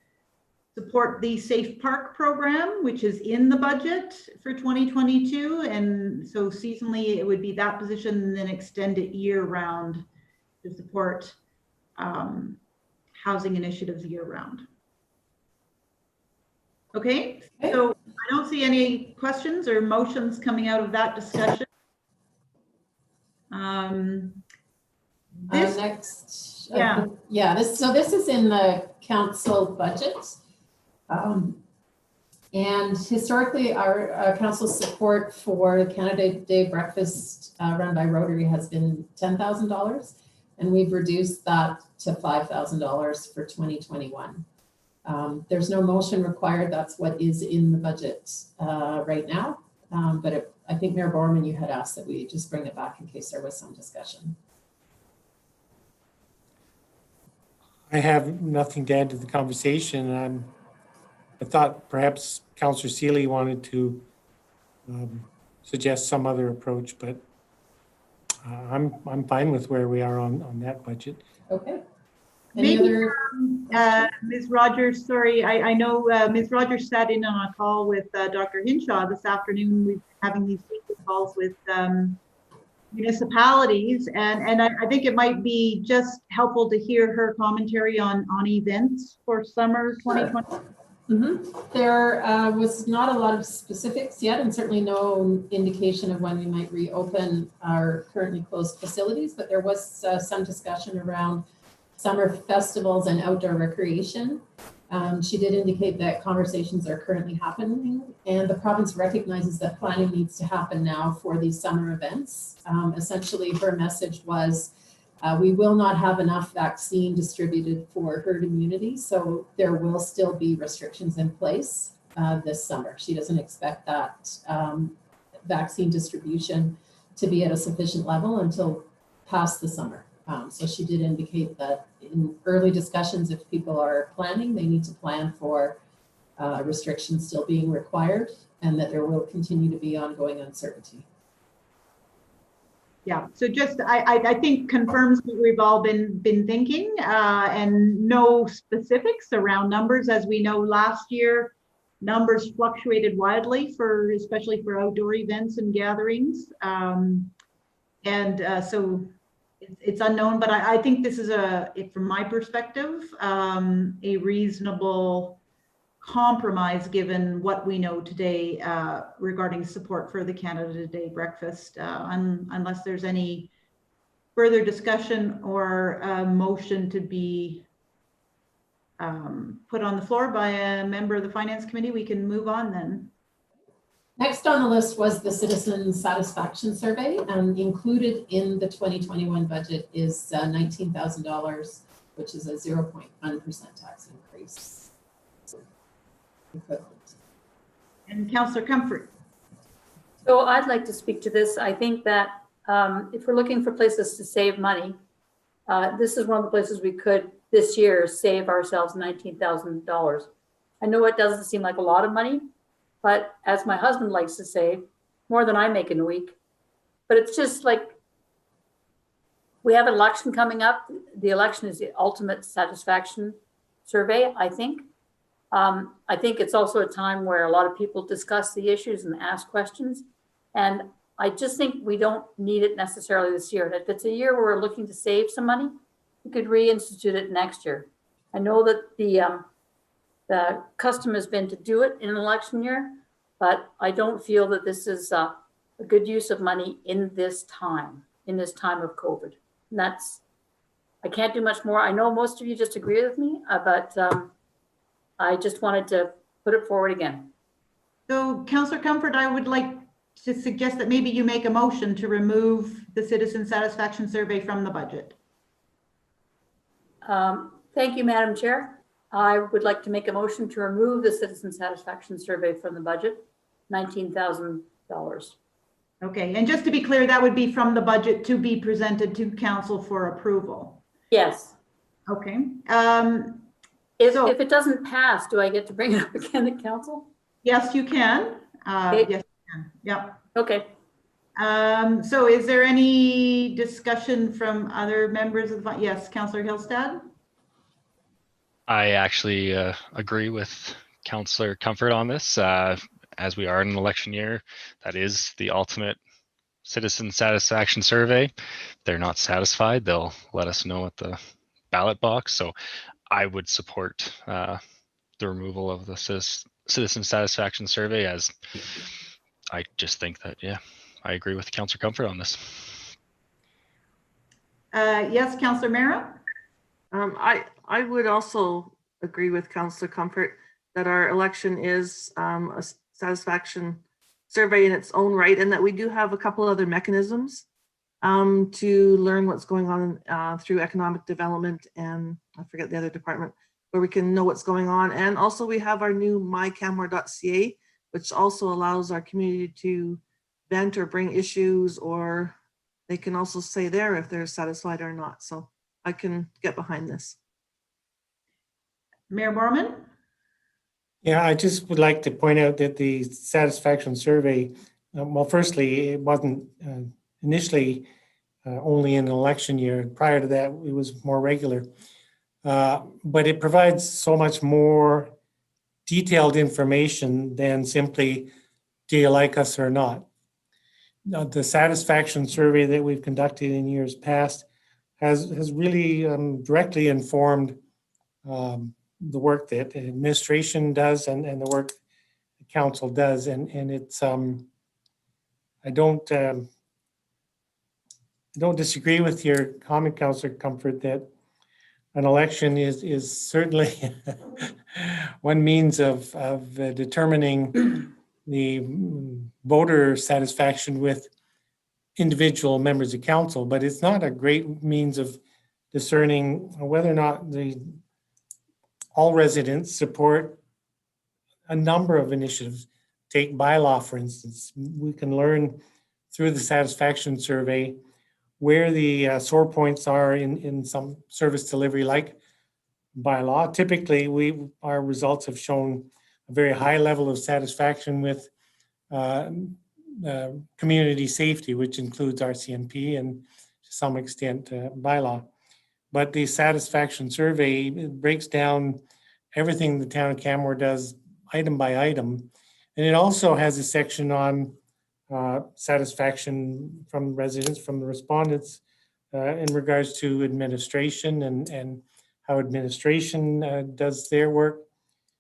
support the Safe Park program, which is in the budget for 2022. And so seasonally, it would be that position and then extend it year round to support housing initiatives year round. Okay, so I don't see any questions or motions coming out of that discussion. Next, this is in the council budget. And historically, our council's support for the Canada Day breakfast run by Rotary has been $10,000, and we've reduced that to $5,000 for 2021. There's no motion required. That's what is in the budget right now. But I think Mayor Borman, you had asked that we just bring it back in case there was some discussion. I have nothing to add to the conversation. I thought perhaps Councillor Seeley wanted to suggest some other approach, but I'm fine with where we are on that budget. Okay. Maybe Ms. Rogers, sorry, I know Ms. Rogers sat in on a call with Dr. Hinshaw this afternoon. We're having these weekly calls with municipalities, and I think it might be just helpful to hear her commentary on events for summer 2020. Sure. There was not a lot of specifics yet, and certainly no indication of when we might reopen our currently closed facilities, but there was some discussion around summer festivals and outdoor recreation. She did indicate that conversations are currently happening, and the province recognizes that planning needs to happen now for these summer events. Essentially, her message was, we will not have enough vaccine distributed for herd immunity, so there will still be restrictions in place this summer. She doesn't expect that vaccine distribution to be at a sufficient level until past the summer. So she did indicate that in early discussions, if people are planning, they need to plan for restrictions still being required, and that there will continue to be ongoing uncertainty. Yeah, so just I think confirms what we've all been thinking, and no specifics around numbers. As we know, last year numbers fluctuated wildly especially for outdoor events and gatherings, so it's unknown. But I think this is from my perspective, a reasonable compromise given what we know today regarding support for the Canada Day breakfast, unless there's any further discussion or a motion to be put on the floor by a member of the Finance Committee. We can move on then. Next on the list was the citizen satisfaction survey, and included in the 2021 budget is $19,000, which is a 0.1% tax increase. Equivalent. And Councillor Comfort. So I'd like to speak to this. I think that if we're looking for places to save money, this is one of the places we could this year save ourselves $19,000. I know it doesn't seem like a lot of money, but as my husband likes to say, more than I make in a week. But it's just like, we have an election coming up. The election is the ultimate satisfaction survey, I think. I think it's also a time where a lot of people discuss the issues and ask questions. And I just think we don't need it necessarily this year. If it's a year where we're looking to save some money, we could reinstitute it next year. I know that the custom has been to do it in an election year, but I don't feel that this is a good use of money in this time of COVID. And I can't do much more. I know most of you just agree with me, but I just wanted to put it forward again. So Councillor Comfort, I would like to suggest that maybe you make a motion to remove the citizen satisfaction survey from the budget. Thank you, Madam Chair. I would like to make a motion to remove the citizen satisfaction survey from the budget, $19,000. Okay, and just to be clear, that would be from the budget to be presented to council for approval. Yes. Okay. If it doesn't pass, do I get to bring it up again at council? Yes, you can. Okay. Yes, you can. Yeah. Okay. So is there any discussion from other members of the, yes, Councillor Hillstad? I actually agree with Councillor Comfort on this. As we are in an election year, that is the ultimate citizen satisfaction survey. If they're not satisfied, they'll let us know at the ballot box. So I would support the removal of the citizen satisfaction survey, as I just think that, yeah, I agree with Councillor Comfort on this. Yes, Councillor Mara? I would also agree with Councillor Comfort that our election is a satisfaction survey in its own right, and that we do have a couple other mechanisms to learn what's going on through economic development, and I forget the other department, where we can know what's going on. And also we have our new mycamware.ca, which also allows our community to vent or bring issues, or they can also say there if they're satisfied or not. So I can get behind this. Mayor Moorman? Yeah, I just would like to point out that the satisfaction survey, well, firstly, it wasn't initially only in an election year. Prior to that, it was more regular. But it provides so much more detailed information than simply, do you like us or not? The satisfaction survey that we've conducted in years past has really directly informed the work that administration does and the work the council does. And it's, I don't disagree with your comment, Councillor Comfort, that an election is certainly one means of determining the voter satisfaction with individual members of council, but it's not a great means of discerning whether or not all residents support a number of initiatives. Take bylaw, for instance. We can learn through the satisfaction survey where the sore points are in some service delivery, like bylaw. Typically, our results have shown a very high level of satisfaction with community safety, which includes RCMP and to some extent bylaw. But the satisfaction survey, it breaks down everything the town of Canmore does item by item. And it also has a section on satisfaction from residents, from the respondents in regards to administration and how administration does their work.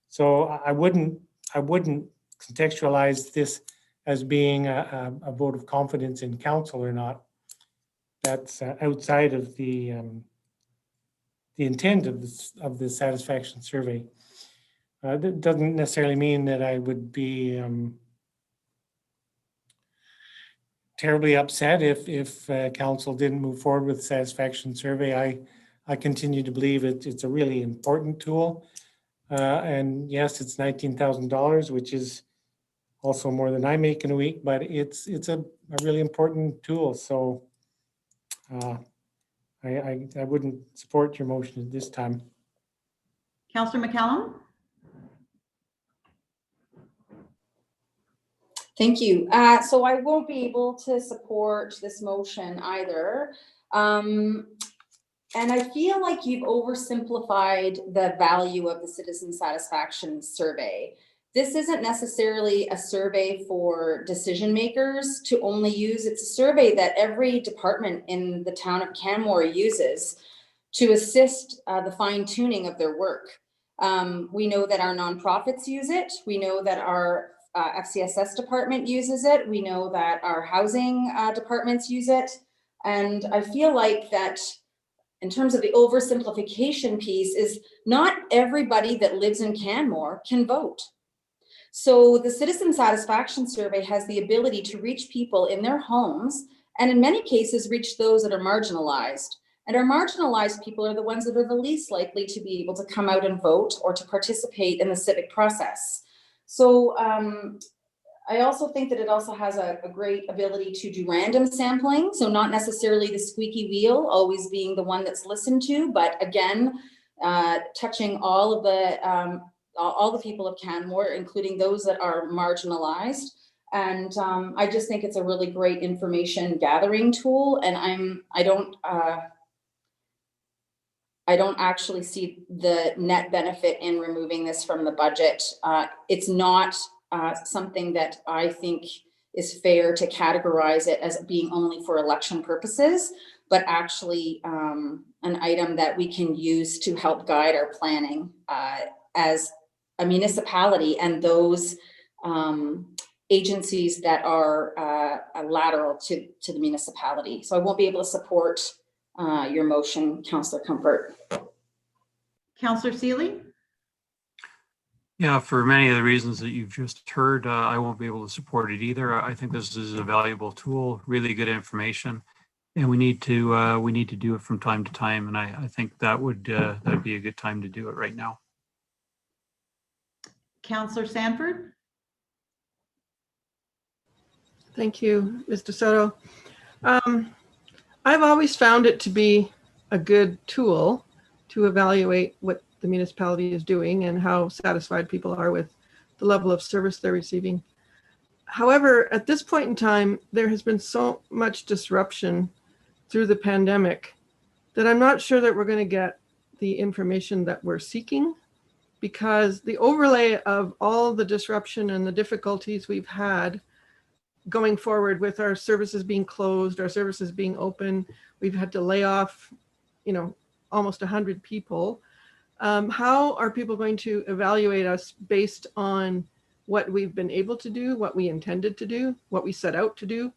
So I wouldn't contextualize this as being a vote of confidence in council or not. That's outside of the intent of the satisfaction survey. That doesn't necessarily mean that I would be terribly upset if council didn't move forward with satisfaction survey. I continue to believe it's a really important tool. And yes, it's $19,000, which is also more than I make in a week, but it's a really important tool. So I wouldn't support your motion at this time. Councillor McCallum? Thank you. So I won't be able to support this motion either. And I feel like you've oversimplified the value of the citizen satisfaction survey. This isn't necessarily a survey for decision makers to only use. It's a survey that every department in the town of Canmore uses to assist the fine tuning of their work. We know that our nonprofits use it. We know that our FCSS department uses it. We know that our housing departments use it. And I feel like that in terms of the oversimplification piece is not everybody that lives in Canmore can vote. So the citizen satisfaction survey has the ability to reach people in their homes and in many cases reach those that are marginalized. And our marginalized people are the ones that are the least likely to be able to come out and vote or to participate in the civic process. So I also think that it also has a great ability to do random sampling. So not necessarily the squeaky wheel always being the one that's listened to, but again, touching all of the people of Canmore, including those that are marginalized. And I just think it's a really great information gathering tool. And I don't actually see the net benefit in removing this from the budget. It's not something that I think is fair to categorize it as being only for election purposes, but actually an item that we can use to help guide our planning as a municipality and those agencies that are lateral to the municipality. So I won't be able to support your motion, Councillor Comfort. Councillor Seeley? Yeah, for many of the reasons that you've just heard, I won't be able to support it either. I think this is a valuable tool, really good information, and we need to do it from time to time. And I think that would that'd be a good time to do it right now. Councillor Sanford? Thank you, Mr. Soto. I've always found it to be a good tool to evaluate what the municipality is doing and how satisfied people are with the level of service they're receiving. However, at this point in time, there has been so much disruption through the pandemic that I'm not sure that we're going to get the information that we're seeking, because the overlay of all the disruption and the difficulties we've had going forward with our services being closed, our services being open, we've had to lay off, almost 100 people. How are people going to evaluate us based on what we've been able to do, what we intended to do, what we set out to do?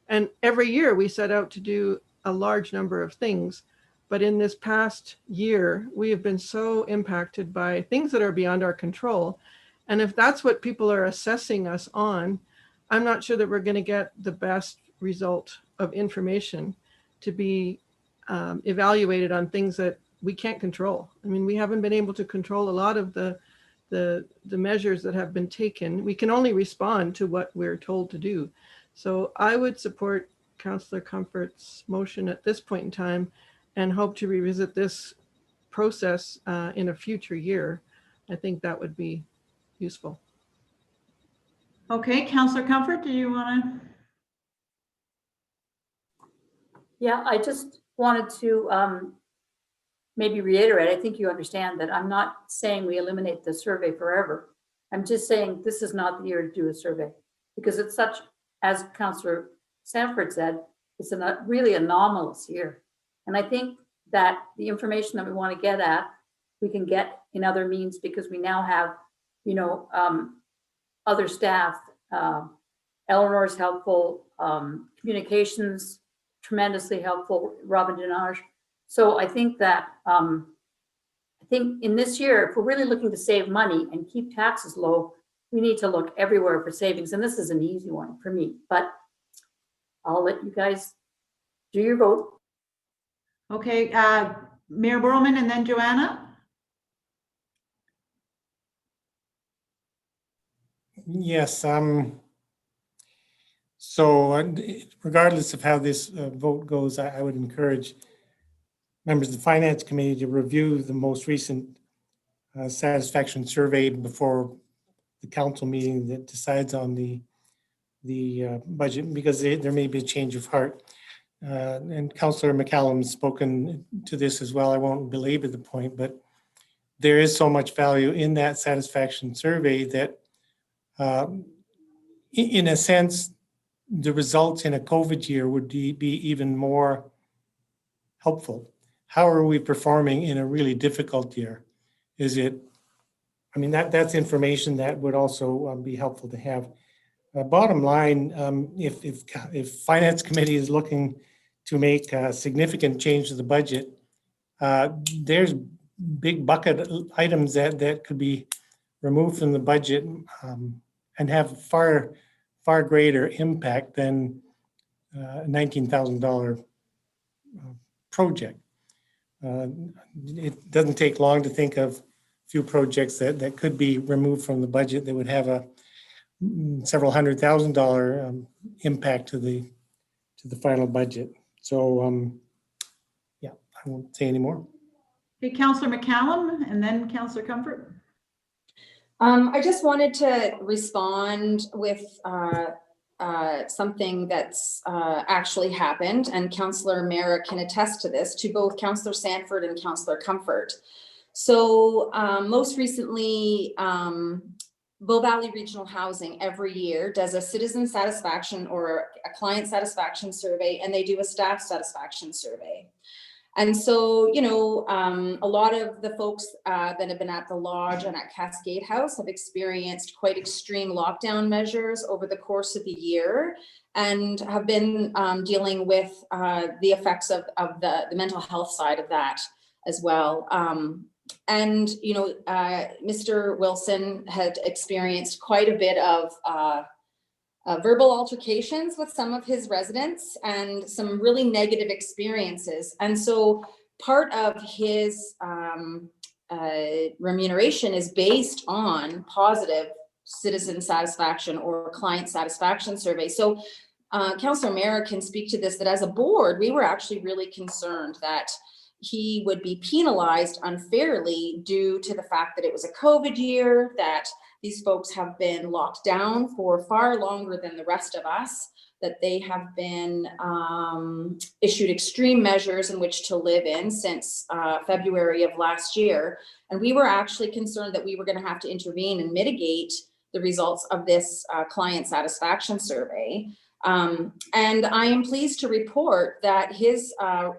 And every year we set out to do a large number of things. But in this past year, we have been so impacted by things that are beyond our control. And if that's what people are assessing us on, I'm not sure that we're going to get the best result of information to be evaluated on things that we can't control. I mean, we haven't been able to control a lot of the measures that have been taken. We can only respond to what we're told to do. So I would support Councillor Comfort's motion at this point in time and hope to revisit this process in a future year. I think that would be useful. Okay, Councillor Comfort, do you want to? Yeah, I just wanted to maybe reiterate, I think you understand that I'm not saying we eliminate the survey forever. I'm just saying this is not the year to do a survey, because it's such, as Councillor Sanford said, it's a really anomalous year. And I think that the information that we want to get at, we can get in other means, because we now have, other staff. Eleanor's helpful, communications tremendously helpful, Robin Dinage. So I think that in this year, if we're really looking to save money and keep taxes low, we need to look everywhere for savings. And this is an easy one for me. But I'll let you guys do your vote. Okay, Mayor Borman and then Joanna. Yes, so regardless of how this vote goes, I would encourage members of the Finance Committee to review the most recent satisfaction survey before the council meeting that decides on the budget, because there may be a change of heart. And Councillor McCallum's spoken to this as well. I won't belabor the point, but there is so much value in that satisfaction survey that in a sense, the results in a COVID year would be even more helpful. How are we performing in a really difficult year? Is it, I mean, that's information that would also be helpful to have. Bottom line, if Finance Committee is looking to make a significant change to the budget, there's big bucket items that could be removed from the budget and have far greater impact than a $19,000 project. It doesn't take long to think of a few projects that could be removed from the budget that would have a several $100,000 impact to the final budget. So yeah, I won't say any more. Okay, Councillor McCallum and then Councillor Comfort. I just wanted to respond with something that's actually happened, and Councillor Mara can attest to this, to both Councillor Sanford and Councillor Comfort. So most recently, Bow Valley Regional Housing every year does a citizen satisfaction or a client satisfaction survey, and they do a staff satisfaction survey. And so, you know, a lot of the folks that have been at the Lodge and at Cascade House have experienced quite extreme lockdown measures over the course of the year, and have been dealing with the effects of the mental health side of that as well. And, you know, Mr. Wilson had experienced quite a bit of verbal altercations with some of his residents and some really negative experiences. And so part of his remuneration is based on positive citizen satisfaction or client satisfaction survey. So Councillor Mara can speak to this, that as a board, we were actually really concerned that he would be penalized unfairly due to the fact that it was a COVID year, that these folks have been locked down for far longer than the rest of us, that they have been issued extreme measures in which to live in since February of last year. And we were actually concerned that we were going to have to intervene and mitigate the results of this client satisfaction survey. And I am pleased to report that his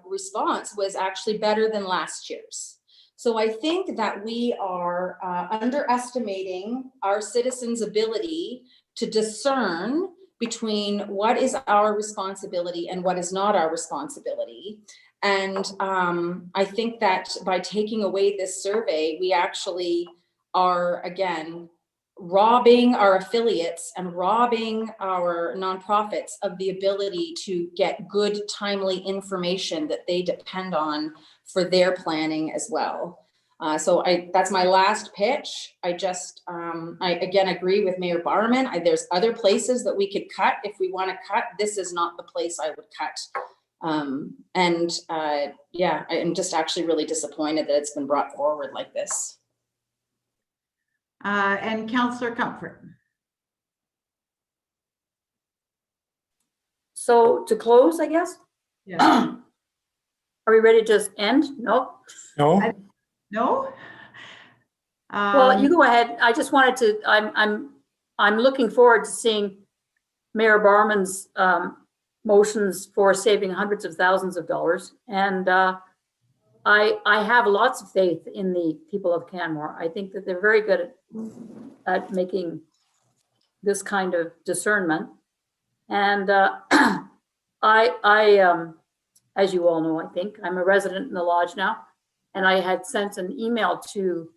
response was actually better than last year's. So I think that we are underestimating our citizens' ability to discern between what is our responsibility and what is not our responsibility. And I think that by taking away this survey, we actually are, again, robbing our affiliates and robbing our nonprofits of the ability to get good, timely information that they depend on for their planning as well. So that's my last pitch. I just, I again agree with Mayor Barman. There's other places that we could cut if we want to cut. This is not the place I would cut. Yeah, I'm just actually really disappointed that it's been brought forward like this. And Councillor Comfort. So to close, I guess? Yeah. Are we ready to just end? No? No? No? Well, you go ahead. I just wanted to, I'm looking forward to seeing Mayor Barman's motions for saving hundreds of thousands of dollars. And I have lots of faith in the people of Canmore. I think that they're very good at making this kind of discernment. And as you all know, I think, I'm a resident in the Lodge now, and I had sent an email to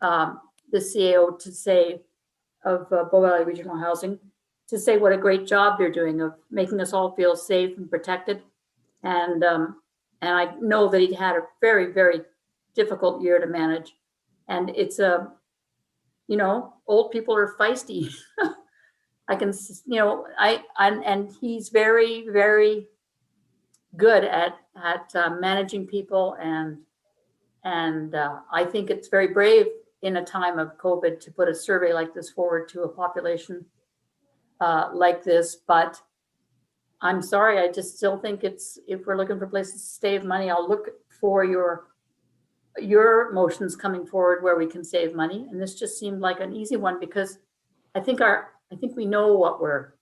the CAO to say, of Bow Valley Regional Housing, to say what a great job you're doing of making us all feel safe and protected. And I know that he had a very, very difficult year to manage. And it's you know, old people are feisty. I can, you know, and he's very, very good at managing people, and I think it's very brave in a time of COVID to put a survey like this forward to a population like this. But I'm sorry, I just still think it's, if we're looking for places to save money, I'll look for your motions coming forward where we can save money. And this just seemed like an easy one, because I think we know what we're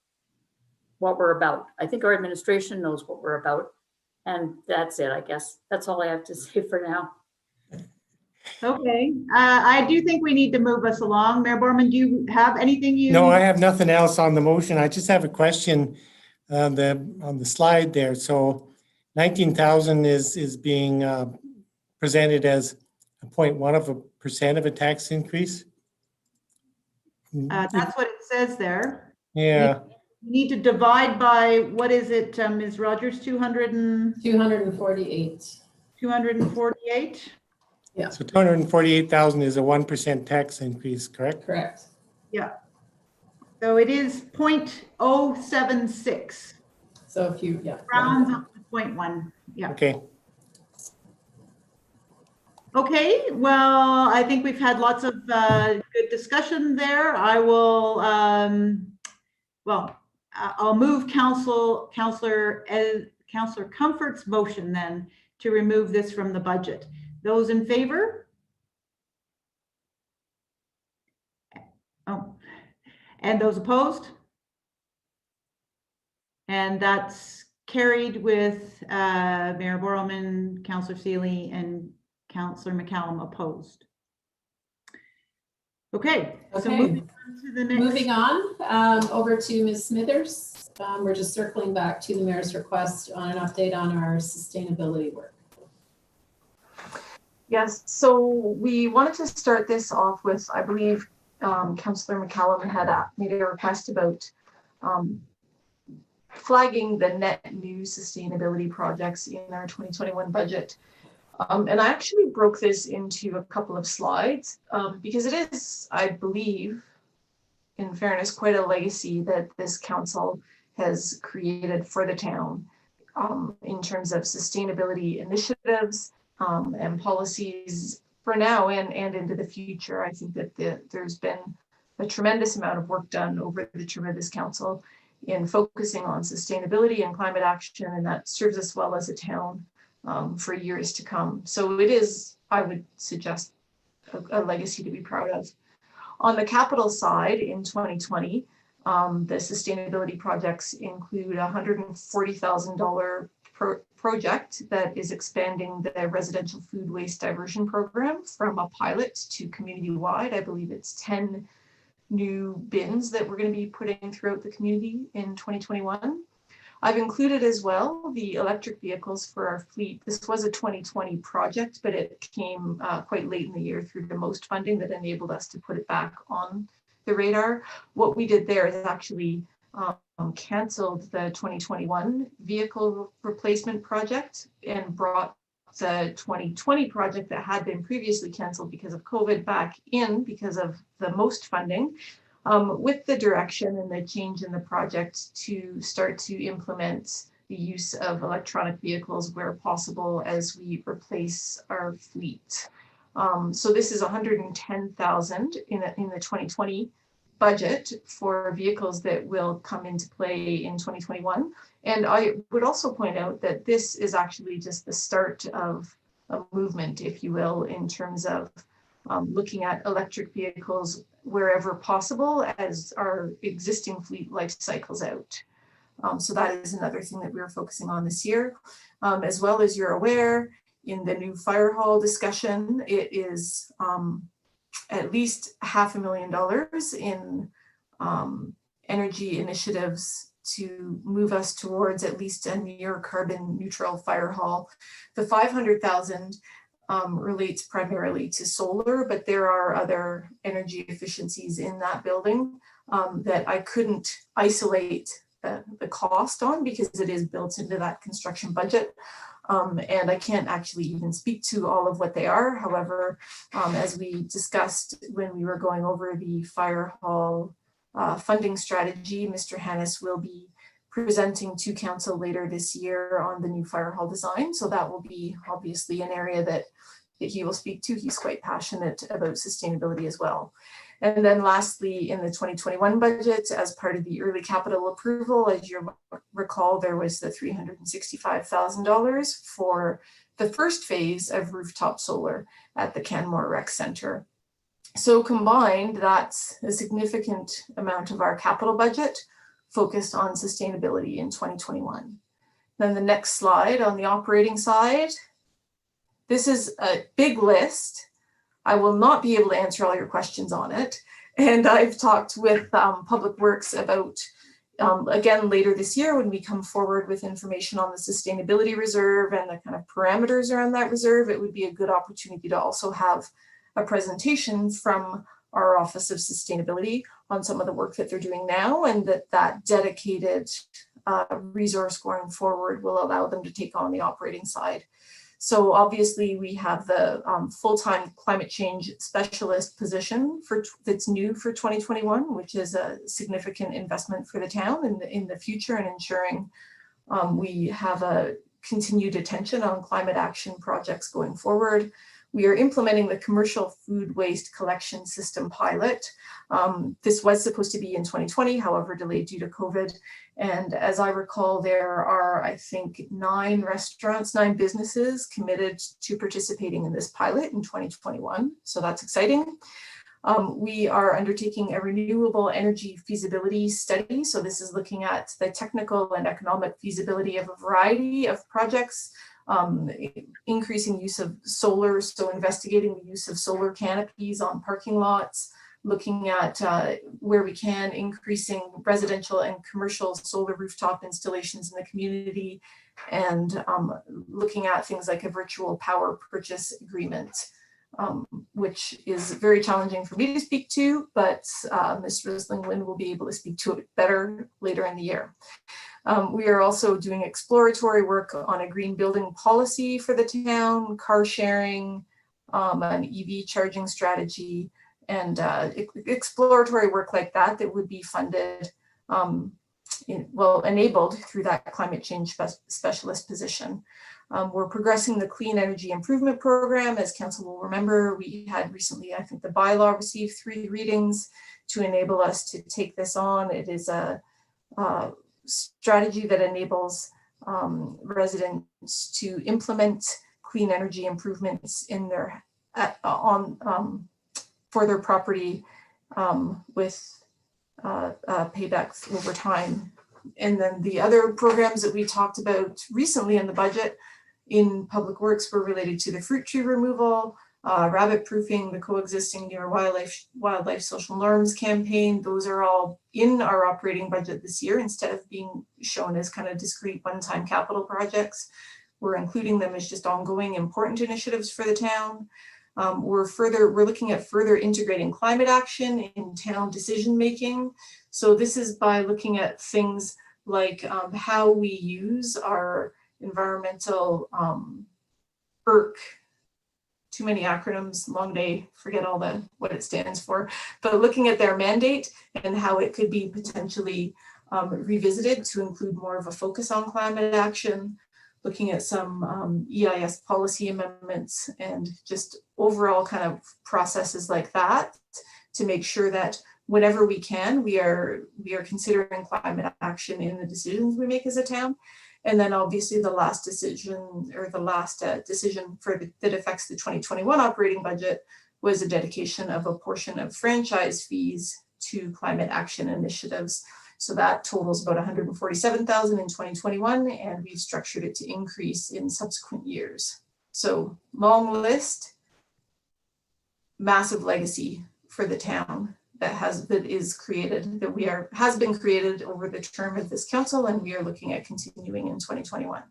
about. I think our administration knows what we're about. And that's it, I guess. That's all I have to say for now. Okay, I do think we need to move us along. Mayor Borman, do you have anything you? No, I have nothing else on the motion. I just have a question on the slide there. So 19,000 is being presented as a 0.1% of a tax increase. That's what it says there. Yeah. You need to divide by, what is it, Ms. Rogers, 248. 248? Yeah. So 248,000 is a 1% tax increase, correct? Correct. Yeah. So it is 0.076. So if you, yeah. Rounds up to 0.1. Yeah. Okay. Okay, well, I think we've had lots of good discussion there. I will, I'll move Councillor Comfort's motion then to remove this from the budget. Those in favor? Oh, and those opposed? And that's carried with Mayor Borman, Councillor Seeley, and Councillor McCallum opposed. Okay, so moving on to the next. Moving on, over to Ms. Smithers. We're just circling back to the mayor's request on an update on our sustainability work. Yes, so we wanted to start this off with, I believe, Councillor McCallum had made a request about flagging the net new sustainability projects in our 2021 budget. And I actually broke this into a couple of slides because it is, I believe, in fairness, quite a legacy that this council has created for the town in terms of sustainability initiatives and policies for now and into the future. I think that there's been a tremendous amount of work done over the term of this council in focusing on sustainability and climate action, and that serves us well as a town for years to come. So it is, I would suggest, a legacy to be proud of. On the capital side, in 2020, the sustainability projects include a $140,000 project that is expanding the residential food waste diversion program from a pilot to community-wide. I believe it's 10 new bins that we're going to be putting throughout the community in 2021. I've included as well the electric vehicles for our fleet. This was a 2020 project, but it came quite late in the year through the most funding that enabled us to put it back on the radar. What we did there is actually canceled the 2021 vehicle replacement project and brought the 2020 project that had been previously canceled because of COVID back in because of the most funding, with the direction and the change in the project to start to implement the use of electronic vehicles where possible as we replace our fleet. So this is $110,000 in the 2020 budget for vehicles that will come into play in 2021. And I would also point out that this is actually just the start of a movement, if you will, in terms of looking at electric vehicles wherever possible as our existing fleet life cycles out. So that is another thing that we're focusing on this year. As well as you're aware, in the new fire hall discussion, it is at least $500,000 in energy initiatives to move us towards at least a near carbon neutral fire hall. The $500,000 relates primarily to solar, but there are other energy efficiencies in that building that I couldn't isolate the cost on because it is built into that construction budget. And I can't actually even speak to all of what they are. However, as we discussed when we were going over the fire hall funding strategy, Mr. Hannes will be presenting to council later this year on the new fire hall design. So that will be obviously an area that he will speak to. He's quite passionate about sustainability as well. And then lastly, in the 2021 budget, as part of the early capital approval, as you recall, there was the $365,000 for the first phase of rooftop solar at the Canmore Rec Center. So combined, that's a significant amount of our capital budget focused on sustainability in 2021. Then the next slide on the operating side, this is a big list. I will not be able to answer all your questions on it. And I've talked with Public Works about, again, later this year when we come forward with information on the sustainability reserve and the kind of parameters around that reserve, it would be a good opportunity to also have a presentation from our Office of Sustainability on some of the work that they're doing now, and that dedicated resource going forward will allow them to take on the operating side. So obviously we have the full-time climate change specialist position that's new for 2021, which is a significant investment for the town in the future, and ensuring we have a continued attention on climate action projects going forward. We are implementing the commercial food waste collection system pilot. This was supposed to be in 2020, however, delayed due to COVID. And as I recall, there are, I think, 9 businesses committed to participating in this pilot in 2021. So that's exciting. We are undertaking a renewable energy feasibility study. So this is looking at the technical and economic feasibility of a variety of projects, increasing use of solar, so investigating the use of solar canopies on parking lots, looking at where we can, increasing residential and commercial solar rooftop installations in the community, and looking at things like a virtual power purchase agreement, which is very challenging for me to speak to, but Ms. Risling-Lynn will be able to speak to it better later in the year. We are also doing exploratory work on a green building policy for the town, car sharing, an EV charging strategy, and exploratory work like that would be funded, enabled through that climate change specialist position. We're progressing the clean energy improvement program. As council will remember, we had recently, I think the bylaw received 3 readings to enable us to take this on. It is a strategy that enables residents to implement clean energy improvements in their for their property with paybacks over time. And then the other programs that we talked about recently in the budget in Public Works were related to the fruit tree removal, rabbit proofing, the coexisting near wildlife social norms campaign. Those are all in our operating budget this year instead of being shown as kind of discrete one-time capital projects. We're including them as just ongoing important initiatives for the town. We're looking at further integrating climate action in town decision making. So this is by looking at things like how we use our environmental ERC, too many acronyms, long day, forget all what it stands for, but looking at their mandate and how it could be potentially revisited to include more of a focus on climate action, looking at some EIS policy amendments and just overall kind of processes like that to make sure that whenever we can, we are considering climate action in the decisions we make as a town. And then obviously the last decision that affects the 2021 operating budget was a dedication of a portion of franchise fees to climate action initiatives. So that totals about $147,000 in 2021, and we've structured it to increase in subsequent years. So long list, massive legacy for the town has been created over the term of this council, and we are looking at continuing in 2021.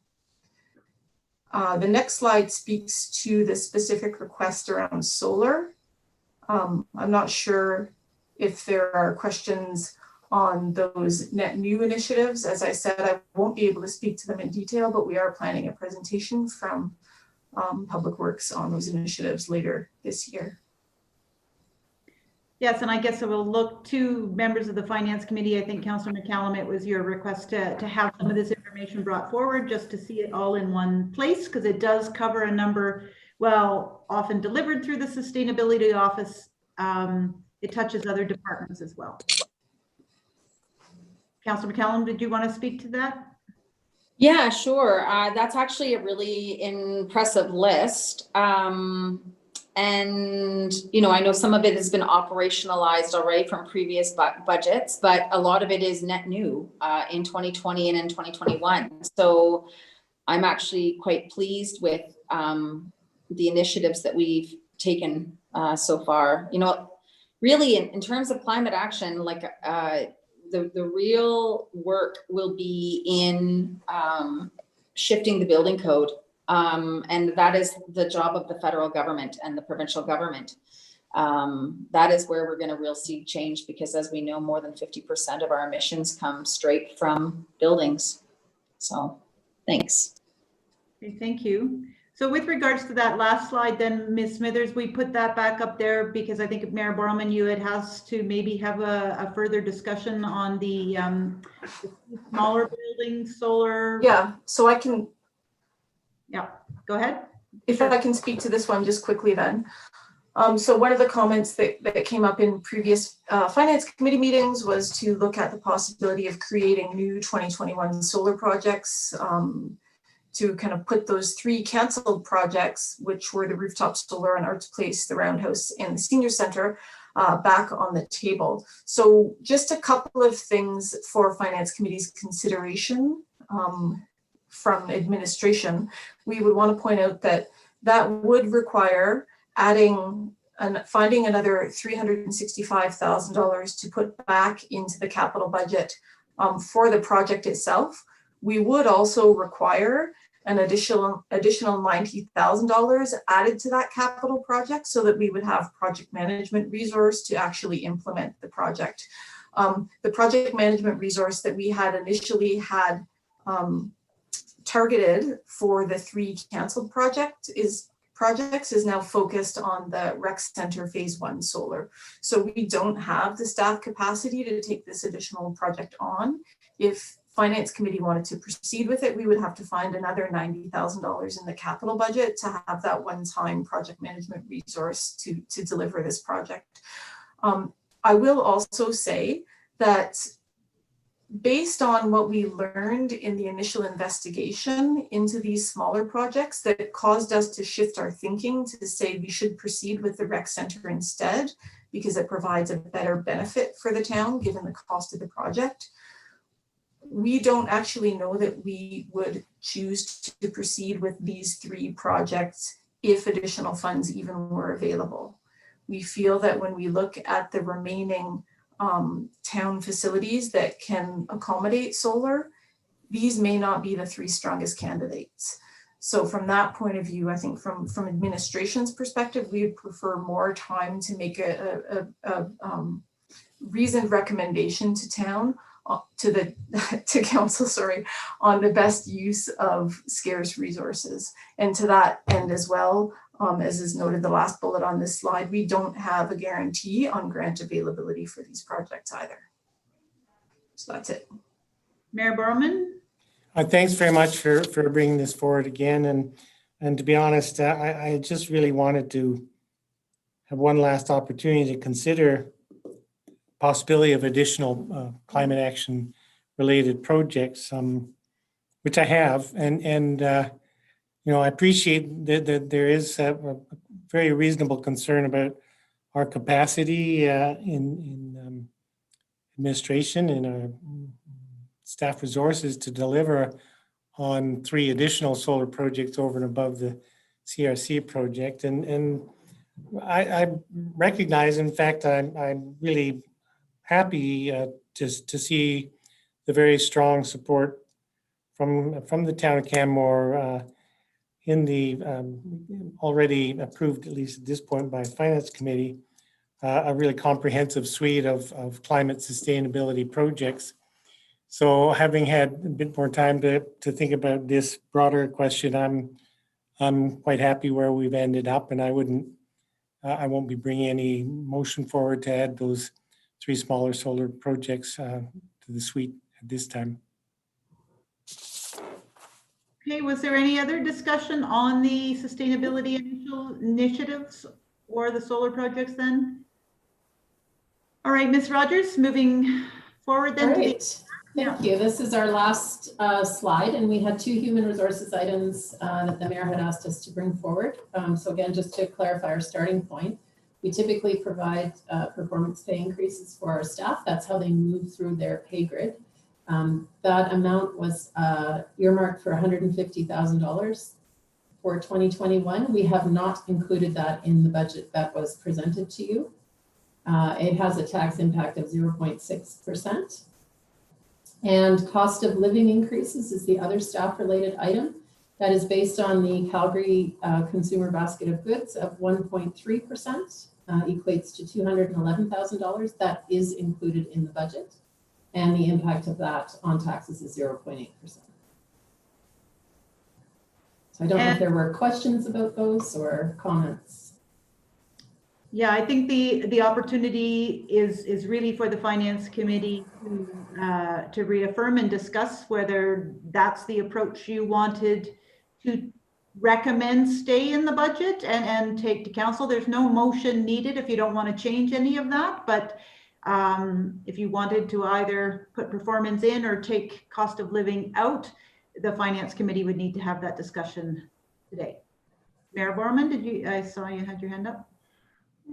The next slide speaks to the specific request around solar. I'm not sure if there are questions on those net new initiatives. As I said, I won't be able to speak to them in detail, but we are planning a presentation from Public Works on those initiatives later this year. Yes, and I guess I will look to members of the Finance Committee. I think Councillor McCallum, it was your request to have some of this information brought forward just to see it all in one place, because it does cover a number, well, often delivered through the Sustainability Office. It touches other departments as well. Councillor McCallum, did you want to speak to that? Yeah, sure. That's actually a really impressive list. And, you know, I know some of it has been operationalized already from previous budgets, but a lot of it is net new in 2020 and in 2021. So I'm actually quite pleased with the initiatives that we've taken so far. You know, really in terms of climate action, like the real work will be in shifting the building code. And that is the job of the federal government and the provincial government. That is where we're going to really see change, because as we know, more than 50% of our emissions come straight from buildings. So thanks. Okay, thank you. So with regards to that last slide, then Ms. Smithers, we put that back up there because I think Mayor Borman, you had asked to maybe have a further discussion on the smaller buildings, solar. Yeah, so I can. Yeah, go ahead. If I can speak to this one just quickly then. So one of the comments that came up in previous Finance Committee meetings was to look at the possibility of creating new 2021 solar projects, to kind of put those 3 canceled projects, which were the rooftop solar on Arts Place, the Roundhouse, and the Senior Center, back on the table. So just a couple of things for Finance Committee's consideration from administration. We would want to point out that that would require finding another $365,000 to put back into the capital budget for the project itself. We would also require an additional $90,000 added to that capital project so that we would have project management resource to actually implement the project. The project management resource that we had initially had targeted for the 3 canceled projects is now focused on the rec center phase 1 solar. So we don't have the staff capacity to take this additional project on. If Finance Committee wanted to proceed with it, we would have to find another $90,000 in the capital budget to have that one-time project management resource to deliver this project. I will also say that based on what we learned in the initial investigation into these smaller projects, that caused us to shift our thinking to say we should proceed with the rec center instead, because it provides a better benefit for the town given the cost of the project. We don't actually know that we would choose to proceed with these 3 projects if additional funds even were available. We feel that when we look at the remaining town facilities that can accommodate solar, these may not be the 3 strongest candidates. So from that point of view, I think from administration's perspective, we would prefer more time to make a reasoned recommendation to town, to council, sorry, on the best use of scarce resources. And to that end as well, as is noted the last bullet on this slide, we don't have a guarantee on grant availability for these projects either. So that's it. Mayor Borman? Thanks very much for bringing this forward again. And to be honest, I just really wanted to have one last opportunity to consider possibility of additional climate action related projects, which I have. And you know, I appreciate that there is a very reasonable concern about our capacity in administration and our staff resources to deliver on 3 additional solar projects over and above the CRC project. And I recognize, in fact, I'm really happy to see the very strong support from the town of Canmore in the already approved, at least at this point, by Finance Committee, a really comprehensive suite of climate sustainability projects. So having had a bit more time to think about this broader question, I'm quite happy where we've ended up, and I won't be bringing any motion forward to add those 3 smaller solar projects to the suite at this time. Okay, was there any other discussion on the sustainability initiatives or the solar projects then? All right, Ms. Rogers, moving forward then. Great. Thank you. This is our last slide, and we had 2 human resources items that the mayor had asked us to bring forward. So again, just to clarify our starting point, we typically provide performance pay increases for our staff. That's how they move through their pay grid. That amount was earmarked for $150,000 for 2021. We have not included that in the budget that was presented to you. It has a tax impact of 0.6%. And cost of living increases is the other staff-related item that is based on the Calgary Consumer Basket of Goods of 1.3%, equates to $211,000. That is included in the budget. And the impact of that on taxes is 0.8%. So I don't know if there were questions about those or comments. Yeah, I think the opportunity is really for the Finance Committee to reaffirm and discuss whether that's the approach you wanted to recommend stay in the budget and take to council. There's no motion needed if you don't want to change any of that, but if you wanted to either put performance in or take cost of living out, the Finance Committee would need to have that discussion today. Mayor Borman, I saw you had your hand up.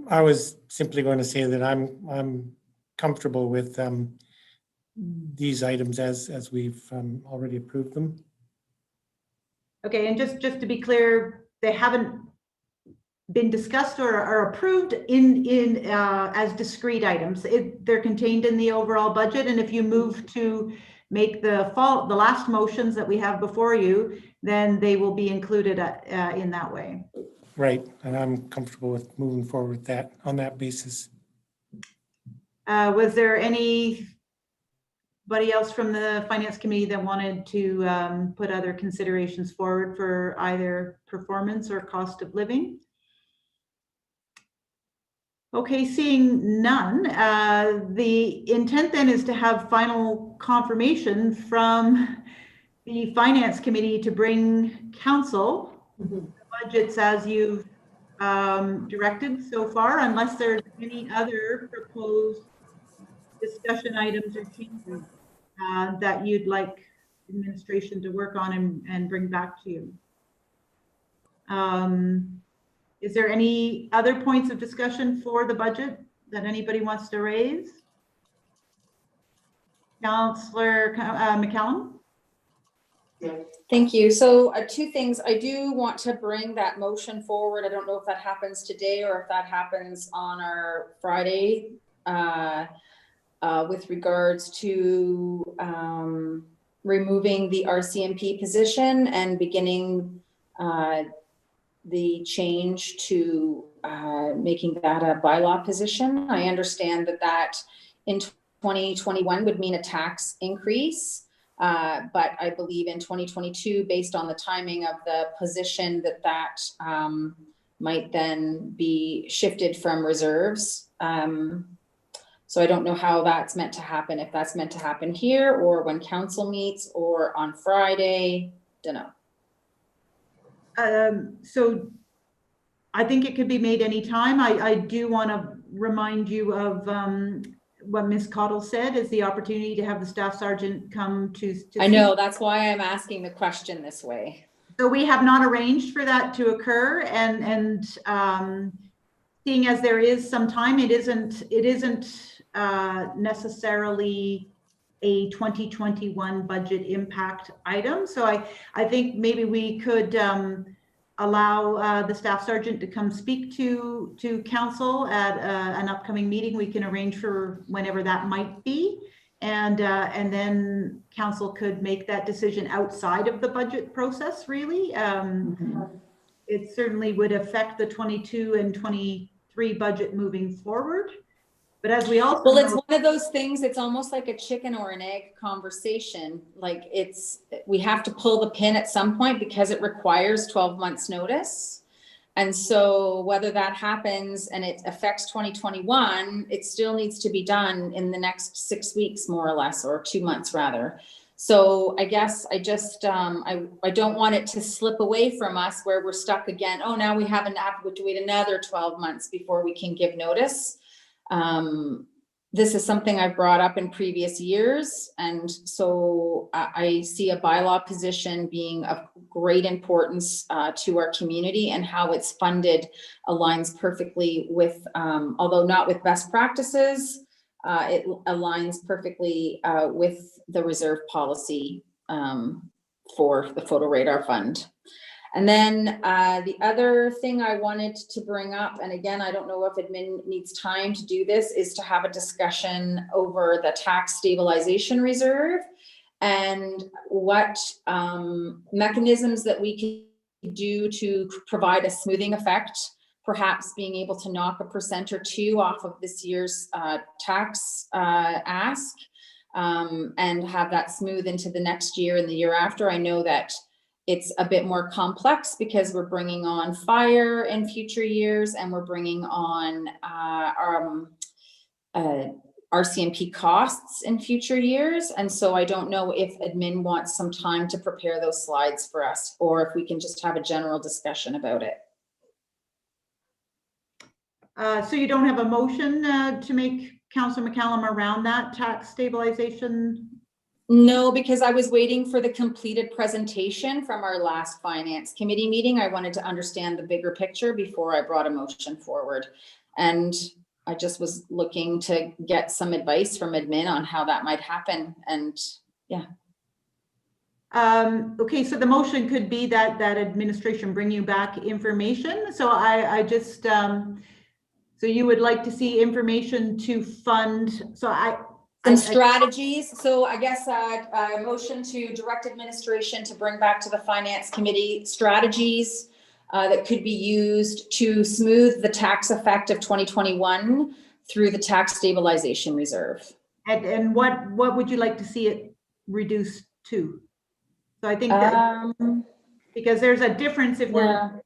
I was simply going to say that I'm comfortable with these items as we've already approved them. Okay, and just to be clear, they haven't been discussed or are approved in as discrete items. They're contained in the overall budget, and if you move to make the last motions that we have before you, then they will be included in that way. Right, and I'm comfortable with moving forward with that on that basis. Was there anybody else from the Finance Committee that wanted to put other considerations forward for either performance or cost of living? Okay, seeing none, the intent then is to have final confirmation from the Finance Committee to bring council budgets as you've directed so far, unless there's any other proposed discussion items or changes that you'd like administration to work on and bring back to you. Is there any other points of discussion for the budget that anybody wants to raise? Councillor McCallum? Thank you. So 2 things. I do want to bring that motion forward. I don't know if that happens today or if that happens on our Friday with regards to removing the RCMP position and beginning the change to making that a bylaw position. I understand that in 2021 would mean a tax increase. But I believe in 2022, based on the timing of the position, that might then be shifted from reserves. So I don't know how that's meant to happen, if that's meant to happen here or when council meets or on Friday, don't know. So I think it could be made anytime. I do want to remind you of what Ms. Cottle said is the opportunity to have the staff sergeant come to I know, that's why I'm asking the question this way. So we have not arranged for that to occur, and seeing as there is some time, it isn't necessarily a 2021 budget impact item. So I think maybe we could allow the staff sergeant to come speak to council at an upcoming meeting. We can arrange for whenever that might be, and then council could make that decision outside of the budget process. Really, it certainly would affect the 22 and 23 2023 budget moving forward. But as we also Well, it's know, one of those things, it's almost like a chicken or an egg conversation. Like we have to pull the pin at some point because it requires 12 months notice. And so whether that happens and it affects 2021, it still needs to be done in the next 6 weeks, more or less, or 2 months rather. So I guess I just, I don't want it to slip away from us where we're stuck again. Oh, now we have to wait another 12 months before we can give notice. This is something I've brought up in previous years. And so I see a bylaw position being of great importance to our community, and how it's funded aligns perfectly with, although not with best practices, it aligns perfectly with the reserve policy for the photo radar fund. And then the other thing I wanted to bring up, and again, I don't know if admin needs time to do this, is to have a discussion over the tax stabilization reserve and what mechanisms that we can do to provide a smoothing effect, perhaps being able to knock 1% or 2% off of this year's tax ask, and have that smooth into the next year and the year after. I know that it's a bit more complex because we're bringing on fire in future years, and we're bringing on RCMP costs in future years. And so I don't know if admin wants some time to prepare those slides for us, or if we can just have a general discussion about it. so you don't have a motion to make, Councillor McCallum, around that tax stabilization? No, because I was waiting for the completed presentation from our last finance committee meeting. I wanted to understand the bigger picture before I brought a motion forward. And I just was looking to get some advice from admin on how that might happen. And yeah. Okay, so the motion could be that administration bring you back information. So I just, so you would like to see information to fund, so Some strategies. So I guess a motion to direct administration to bring back to the finance committee strategies that could be used to smooth the tax effect of 2021 through the tax stabilization reserve. And what would you like to see it reduced to? So I think that because there's a difference if we're,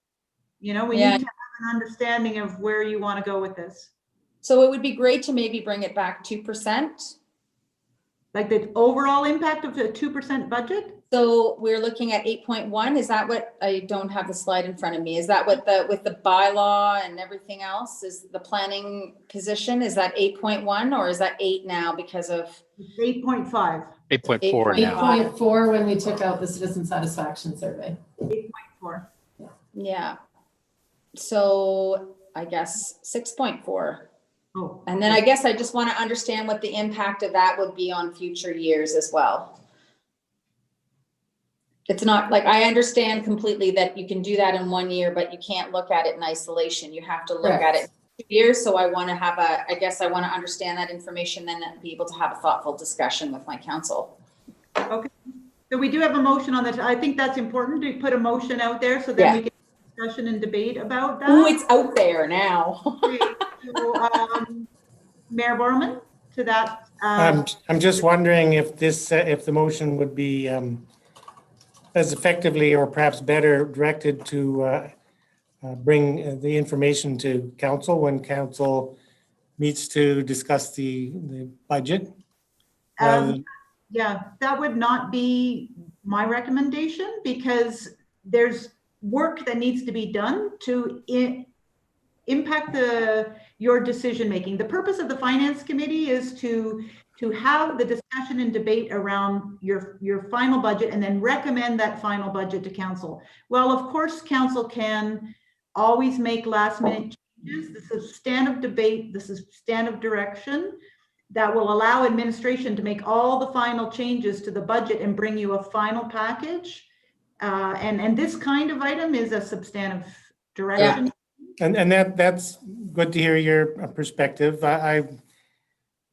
you know, we need to have an understanding of where you want to go with this. So it would be great to maybe bring it back 2%. Like the overall impact of the 2% budget? So we're looking at 8.1. Is that what, I don't have the slide in front of me. Is that what with the bylaw and everything else is the planning position? Is that 8.1 or is that 8 now because of? 8.5. 8.4 now. 8.4 when we took out the citizen satisfaction survey. 8.4. Yeah. So I guess 6.4. Oh. And then I guess I just want to understand what the impact of that would be on future years as well. It's not like, I understand completely that you can do that in 1 year, but you can't look at it in isolation. You have to look at it in 2 years. So I want to have I guess I want to understand that information, then be able to have a thoughtful discussion with my council. Okay. So we do have a motion on that. I think that's important to put a motion out there so that we can have discussion and debate about that. Oh, it's out there now. Okay. So, Mayor Borman, to that. I'm just wondering if this, if the motion would be as effectively or perhaps better directed to bring the information to council when council meets to discuss the budget. Yeah, that would not be my recommendation because there's work that needs to be done to impact your decision making. The purpose of the finance committee is to have the discussion and debate around your final budget and then recommend that final budget to council. Well, of course, council can always make last minute changes. This is stand of debate. This is stand of direction that will allow administration to make all the final changes to the budget and bring you a final package. And this kind of item is a substantive direction. Yeah. And that's good to hear your perspective. I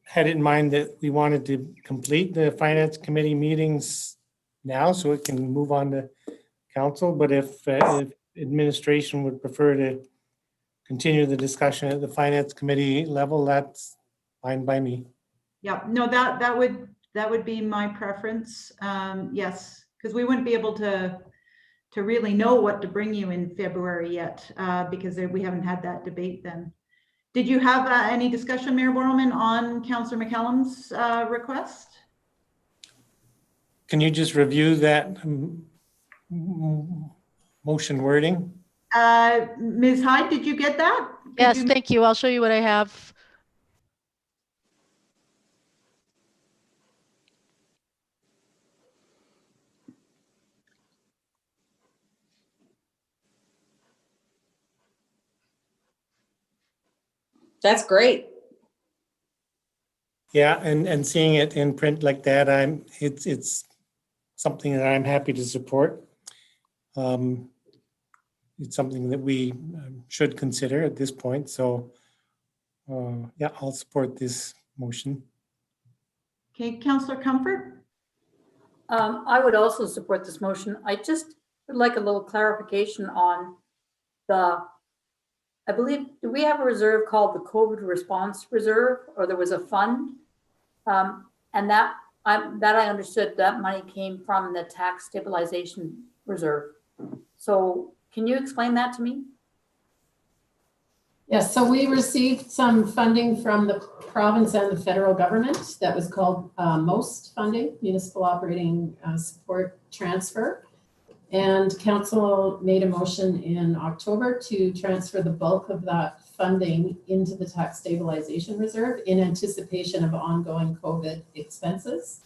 had it in mind that we wanted to complete the finance committee meetings now so it can move on to council. But if administration would prefer to continue the discussion at the finance committee level, that's fine by me. Yeah, no, that would be my preference. Yes, because we wouldn't be able to really know what to bring you in February yet, because we haven't had that debate then. Did you have any discussion, Mayor Borelman, on Councillor McCallum's request? Can you just review that motion wording? Ms. Hyde, did you get that? Yes, thank you. I'll show you what I have. That's great. Yeah, and seeing it in print like that, it's something that I'm happy to support. It's something that we should consider at this point. So yeah, I'll support this motion. Okay, Councillor Comfort? I would also support this motion. I just would like a little clarification on I believe, do we have a reserve called the COVID Response Reserve, or there was a fund? And that I understood that money came from the Tax Stabilization Reserve. So can you explain that to me? Yes, so we received some funding from the province and the federal government that was called MOST funding, Municipal Operating Support Transfer. And council made a motion in October to transfer the bulk of that funding into the Tax Stabilization Reserve in anticipation of ongoing COVID expenses.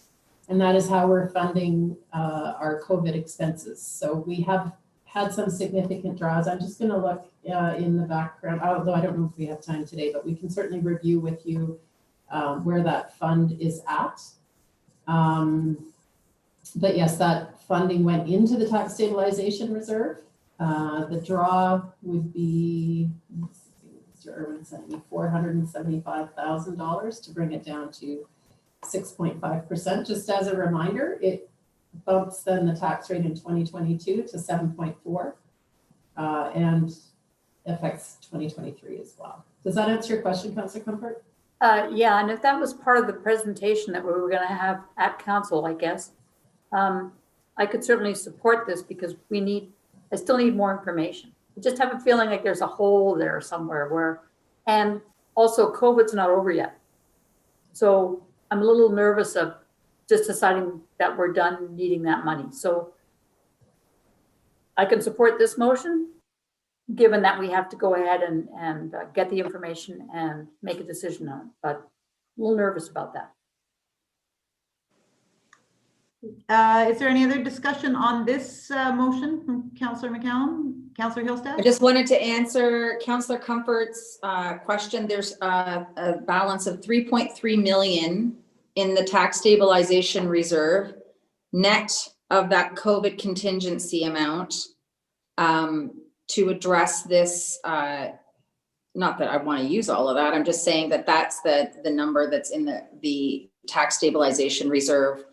And that is how we're funding our COVID expenses. So we have had some significant draws. I'm just going to look in the background, although I don't know if we have time today, but we can certainly review with you where that fund is at. But yes, that funding went into the Tax Stabilization Reserve. The draw would be, Mr. Irwin sent me $475,000 to bring it down to 6.5%. Just as a reminder, it bumps then the tax rate in 2022 to 7.4 and affects 2023 as well. Does that answer your question, Councillor Comfort? Yeah, and if that was part of the presentation that we were going to have at council, I guess, I could certainly support this because I still need more information. I just have a feeling like there's a hole there somewhere and also COVID's not over yet. So I'm a little nervous of just deciding that we're done needing that money. So I can support this motion, given that we have to go ahead and get the information and make a decision on it, but a little nervous about that. Is there any other discussion on this motion from Councillor McCallum? Councillor Hillstead? I just wanted to answer Councillor Comfort's question. There's a balance of 3.3 million in the Tax Stabilization Reserve, net of that COVID contingency amount, to address this. Not that I want to use all of that. I'm just saying that that's the number that's in the Tax Stabilization Reserve,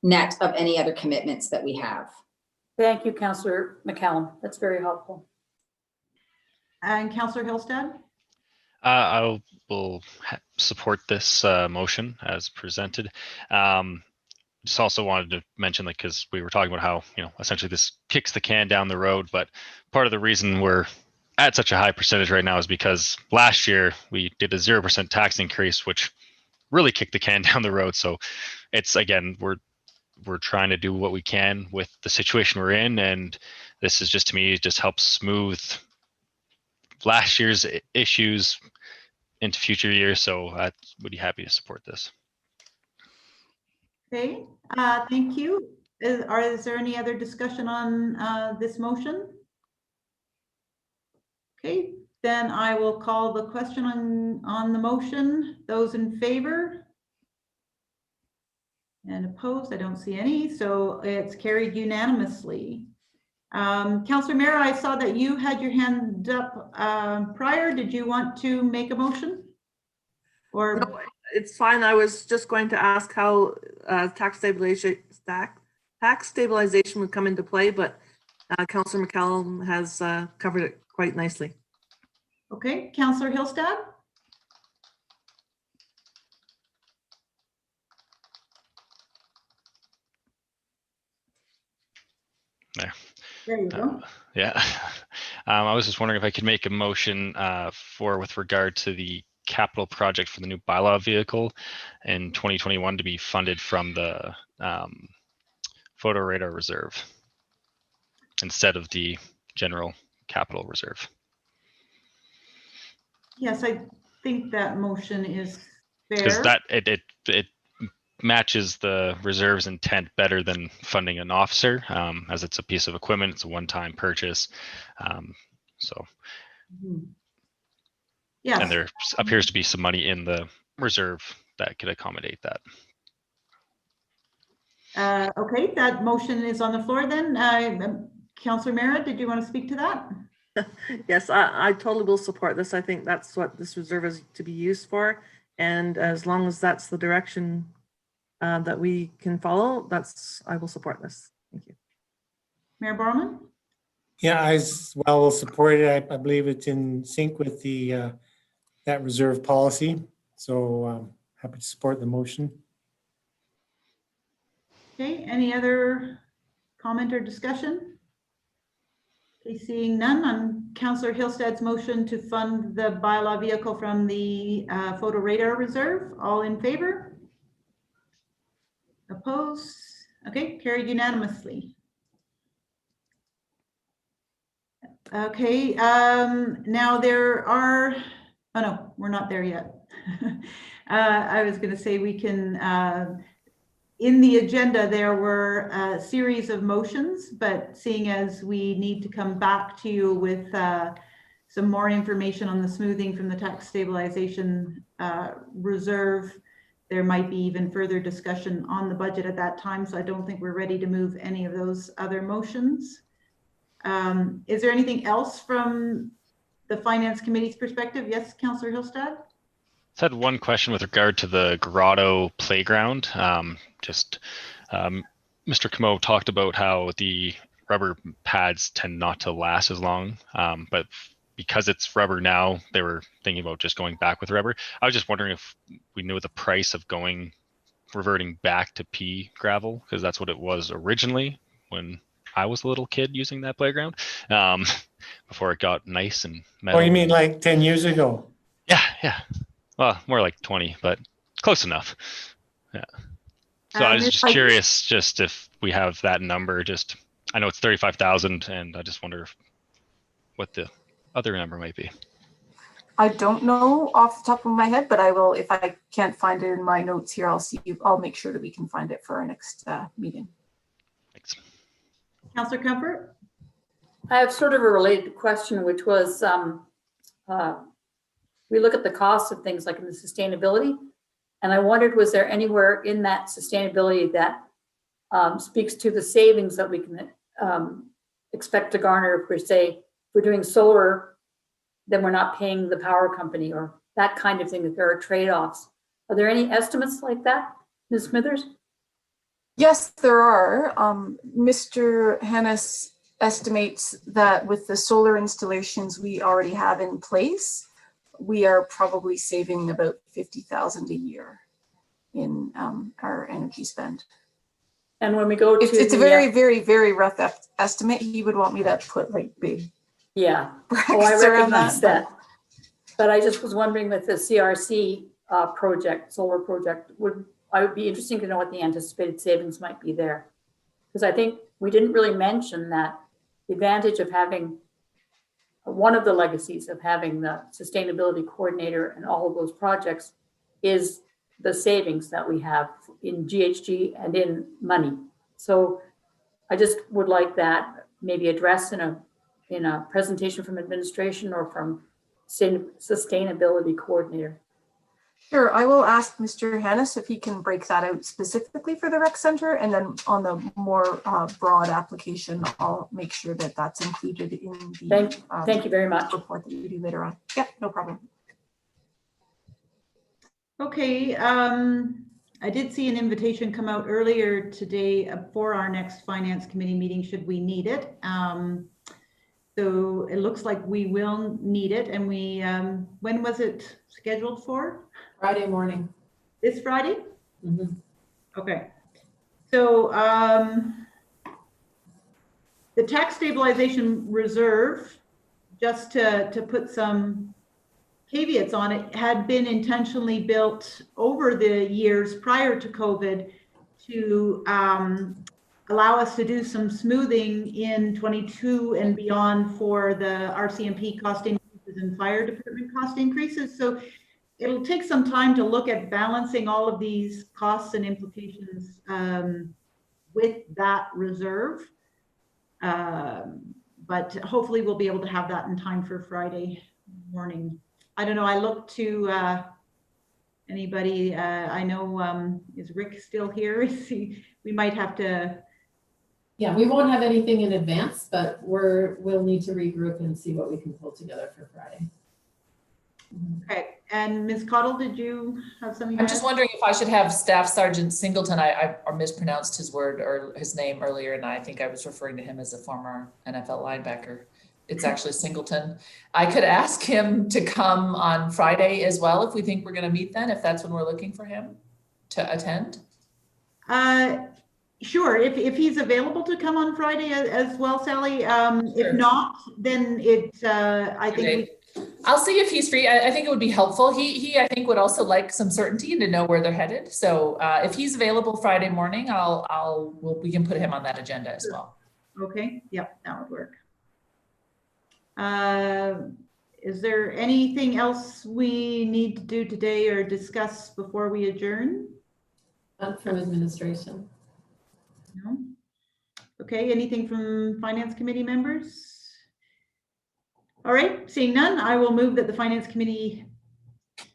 net of any other commitments that we have. Thank you, Councillor McCallum. That's very helpful. And Councillor Hillstead? I will support this motion as presented. Just also wanted to mention, like, because we were talking about how, essentially this kicks the can down the road, but part of the reason we're at such a high percentage right now is because last year we did a 0% tax increase, which really kicked the can down the road. So it's, again, we're trying to do what we can with the situation we're in, and this is just, to me, it just helps smooth last year's issues into future years. So I would be happy to support this. Okay, thank you. Is there any other discussion on this motion? Okay, then I will call the question on the motion. Those in favor? And opposed? I don't see any, so it's carried unanimously. Councillor Mira, I saw that you had your hand up prior. Did you want to make a motion? Or No, it's fine. I was just going to ask how tax stabilization would come into play, but Councillor McCallum has covered it quite nicely. Okay, Councillor Hillstad? There. There you go. Yeah. I was just wondering if I could make a motion with regard to the capital project for the new bylaw vehicle in 2021 to be funded from the photo radar reserve instead of the general capital reserve. Yes, I think that motion is Because fair. that it matches the reserve's intent better than funding an officer, as it's a piece of equipment, it's a one-time purchase. So, Yes. and there appears to be some money in the reserve that could accommodate that. Okay, that motion is on the floor then. Councillor Mara, did you want to speak to that? Yes, I totally will support this. I think that's what this reserve is to be used for. And as long as that's the direction that we can follow, I will support this. Thank you. Mayor Borman? Yeah, I as well will support it. I believe it's in sync with the that reserve policy. So happy to support the motion. Okay, any other comment or discussion? Okay, seeing none, on Councillor Hillstad's motion to fund the bylaw vehicle from the photo radar reserve. All in favor? Opposed? Okay, carried unanimously. Okay, now there are, oh no, we're not there yet. I was going to say we can, in the agenda, there were a series of motions, but seeing as we need to come back to you with some more information on the smoothing from the tax stabilization reserve, there might be even further discussion on the budget at that time. So I don't think we're ready to move any of those other motions. Is there anything else from the Finance Committee's perspective? Yes, Councillor Hillstad? I had one question with regard to the Grotto playground. Mr. Camo talked about how the rubber pads tend not to last as long, but because it's rubber now, they were thinking about just going back with rubber. I was just wondering if we knew the price of reverting back to pea gravel, because that's what it was originally when I was a little kid using that playground, before it got nice and metal. Oh, you mean like 10 years ago? Yeah. Well, more like 20, but close enough. Yeah. So I was just curious, just if we have that number. Just I know it's 35,000, and I just wonder what the other number might be. I don't know off the top of my head, but I will. If I can't find it in my notes here, I'll make sure that we can find it for our next meeting. Thanks. Councillor Comfort? I have sort of a related question, which was we look at the cost of things like in the sustainability, and I wondered, was there anywhere in that sustainability that speaks to the savings that we can expect to garner if we're doing solar, then we're not paying the power company, or that kind of thing, that there are trade-offs. Are there any estimates like that, Ms. Smithers? Yes, there are. Mr. Hennis estimates that with the solar installations we already have in place, we are probably saving about 50,000 a year in our energy spend. And when we go to it's a very, very, very rough estimate. He would want me to put like big brackets I around recognize that. But I just was wondering with the CRC solar project, I would be interested to know what the anticipated savings might be there. Because I think we didn't really mention that the advantage of having one of the legacies of having the sustainability coordinator and all of those projects is the savings that we have in GHG and in money. So I just would like that maybe addressed in a presentation from administration or from sustainability coordinator. Sure, I will ask Mr. Hennis if he can break that out specifically for the rec center, and then on the more broad application, I'll make sure that that's included in the thank you very much. Report that you do later on. Yeah, no problem. Okay, I did see an invitation come out earlier today for our next Finance Committee meeting, should we need it. So it looks like we will need it. And we, when was it scheduled for? Friday morning. This Friday? Mhm. Okay. So the tax stabilization reserve, just to put some caveats on it, had been intentionally built over the years prior to COVID to allow us to do some smoothing in 22 and beyond for the RCMP cost increases and fire department cost increases. So it'll take some time to look at balancing all of these costs and implications with that reserve. But hopefully we'll be able to have that in time for Friday morning. I don't know, I look to anybody, I know, is Rick still here? Is he, we might have to. Yeah, we won't have anything in advance, but we'll need to regroup and see what we can pull together for Friday. Okay, and Ms. Cottle, did you have something? I'm just wondering if I should have Staff Sergeant Singleton. I mispronounced his word or his name earlier, and I think I was referring to him as a former NFL linebacker. It's actually Singleton. I could ask him to come on Friday as well if we think we're going to meet then, if that's when we're looking for him to attend. Sure, if he's available to come on Friday as well, Sally. Sure. If not, then I think I'll see if he's free. I think it would be helpful. He I think would also like some certainty and to know where they're headed. So if he's available Friday morning, we can put him on that agenda as well. Okay, yep, that would work. Is there anything else we need to do today or discuss before we adjourn? Not from administration. No. Okay, anything from Finance Committee members? All right, seeing none, I will move that the Finance Committee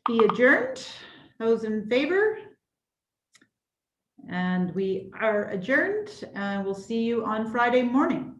be adjourned. Those in favor? And we are adjourned, and we'll see you on Friday morning.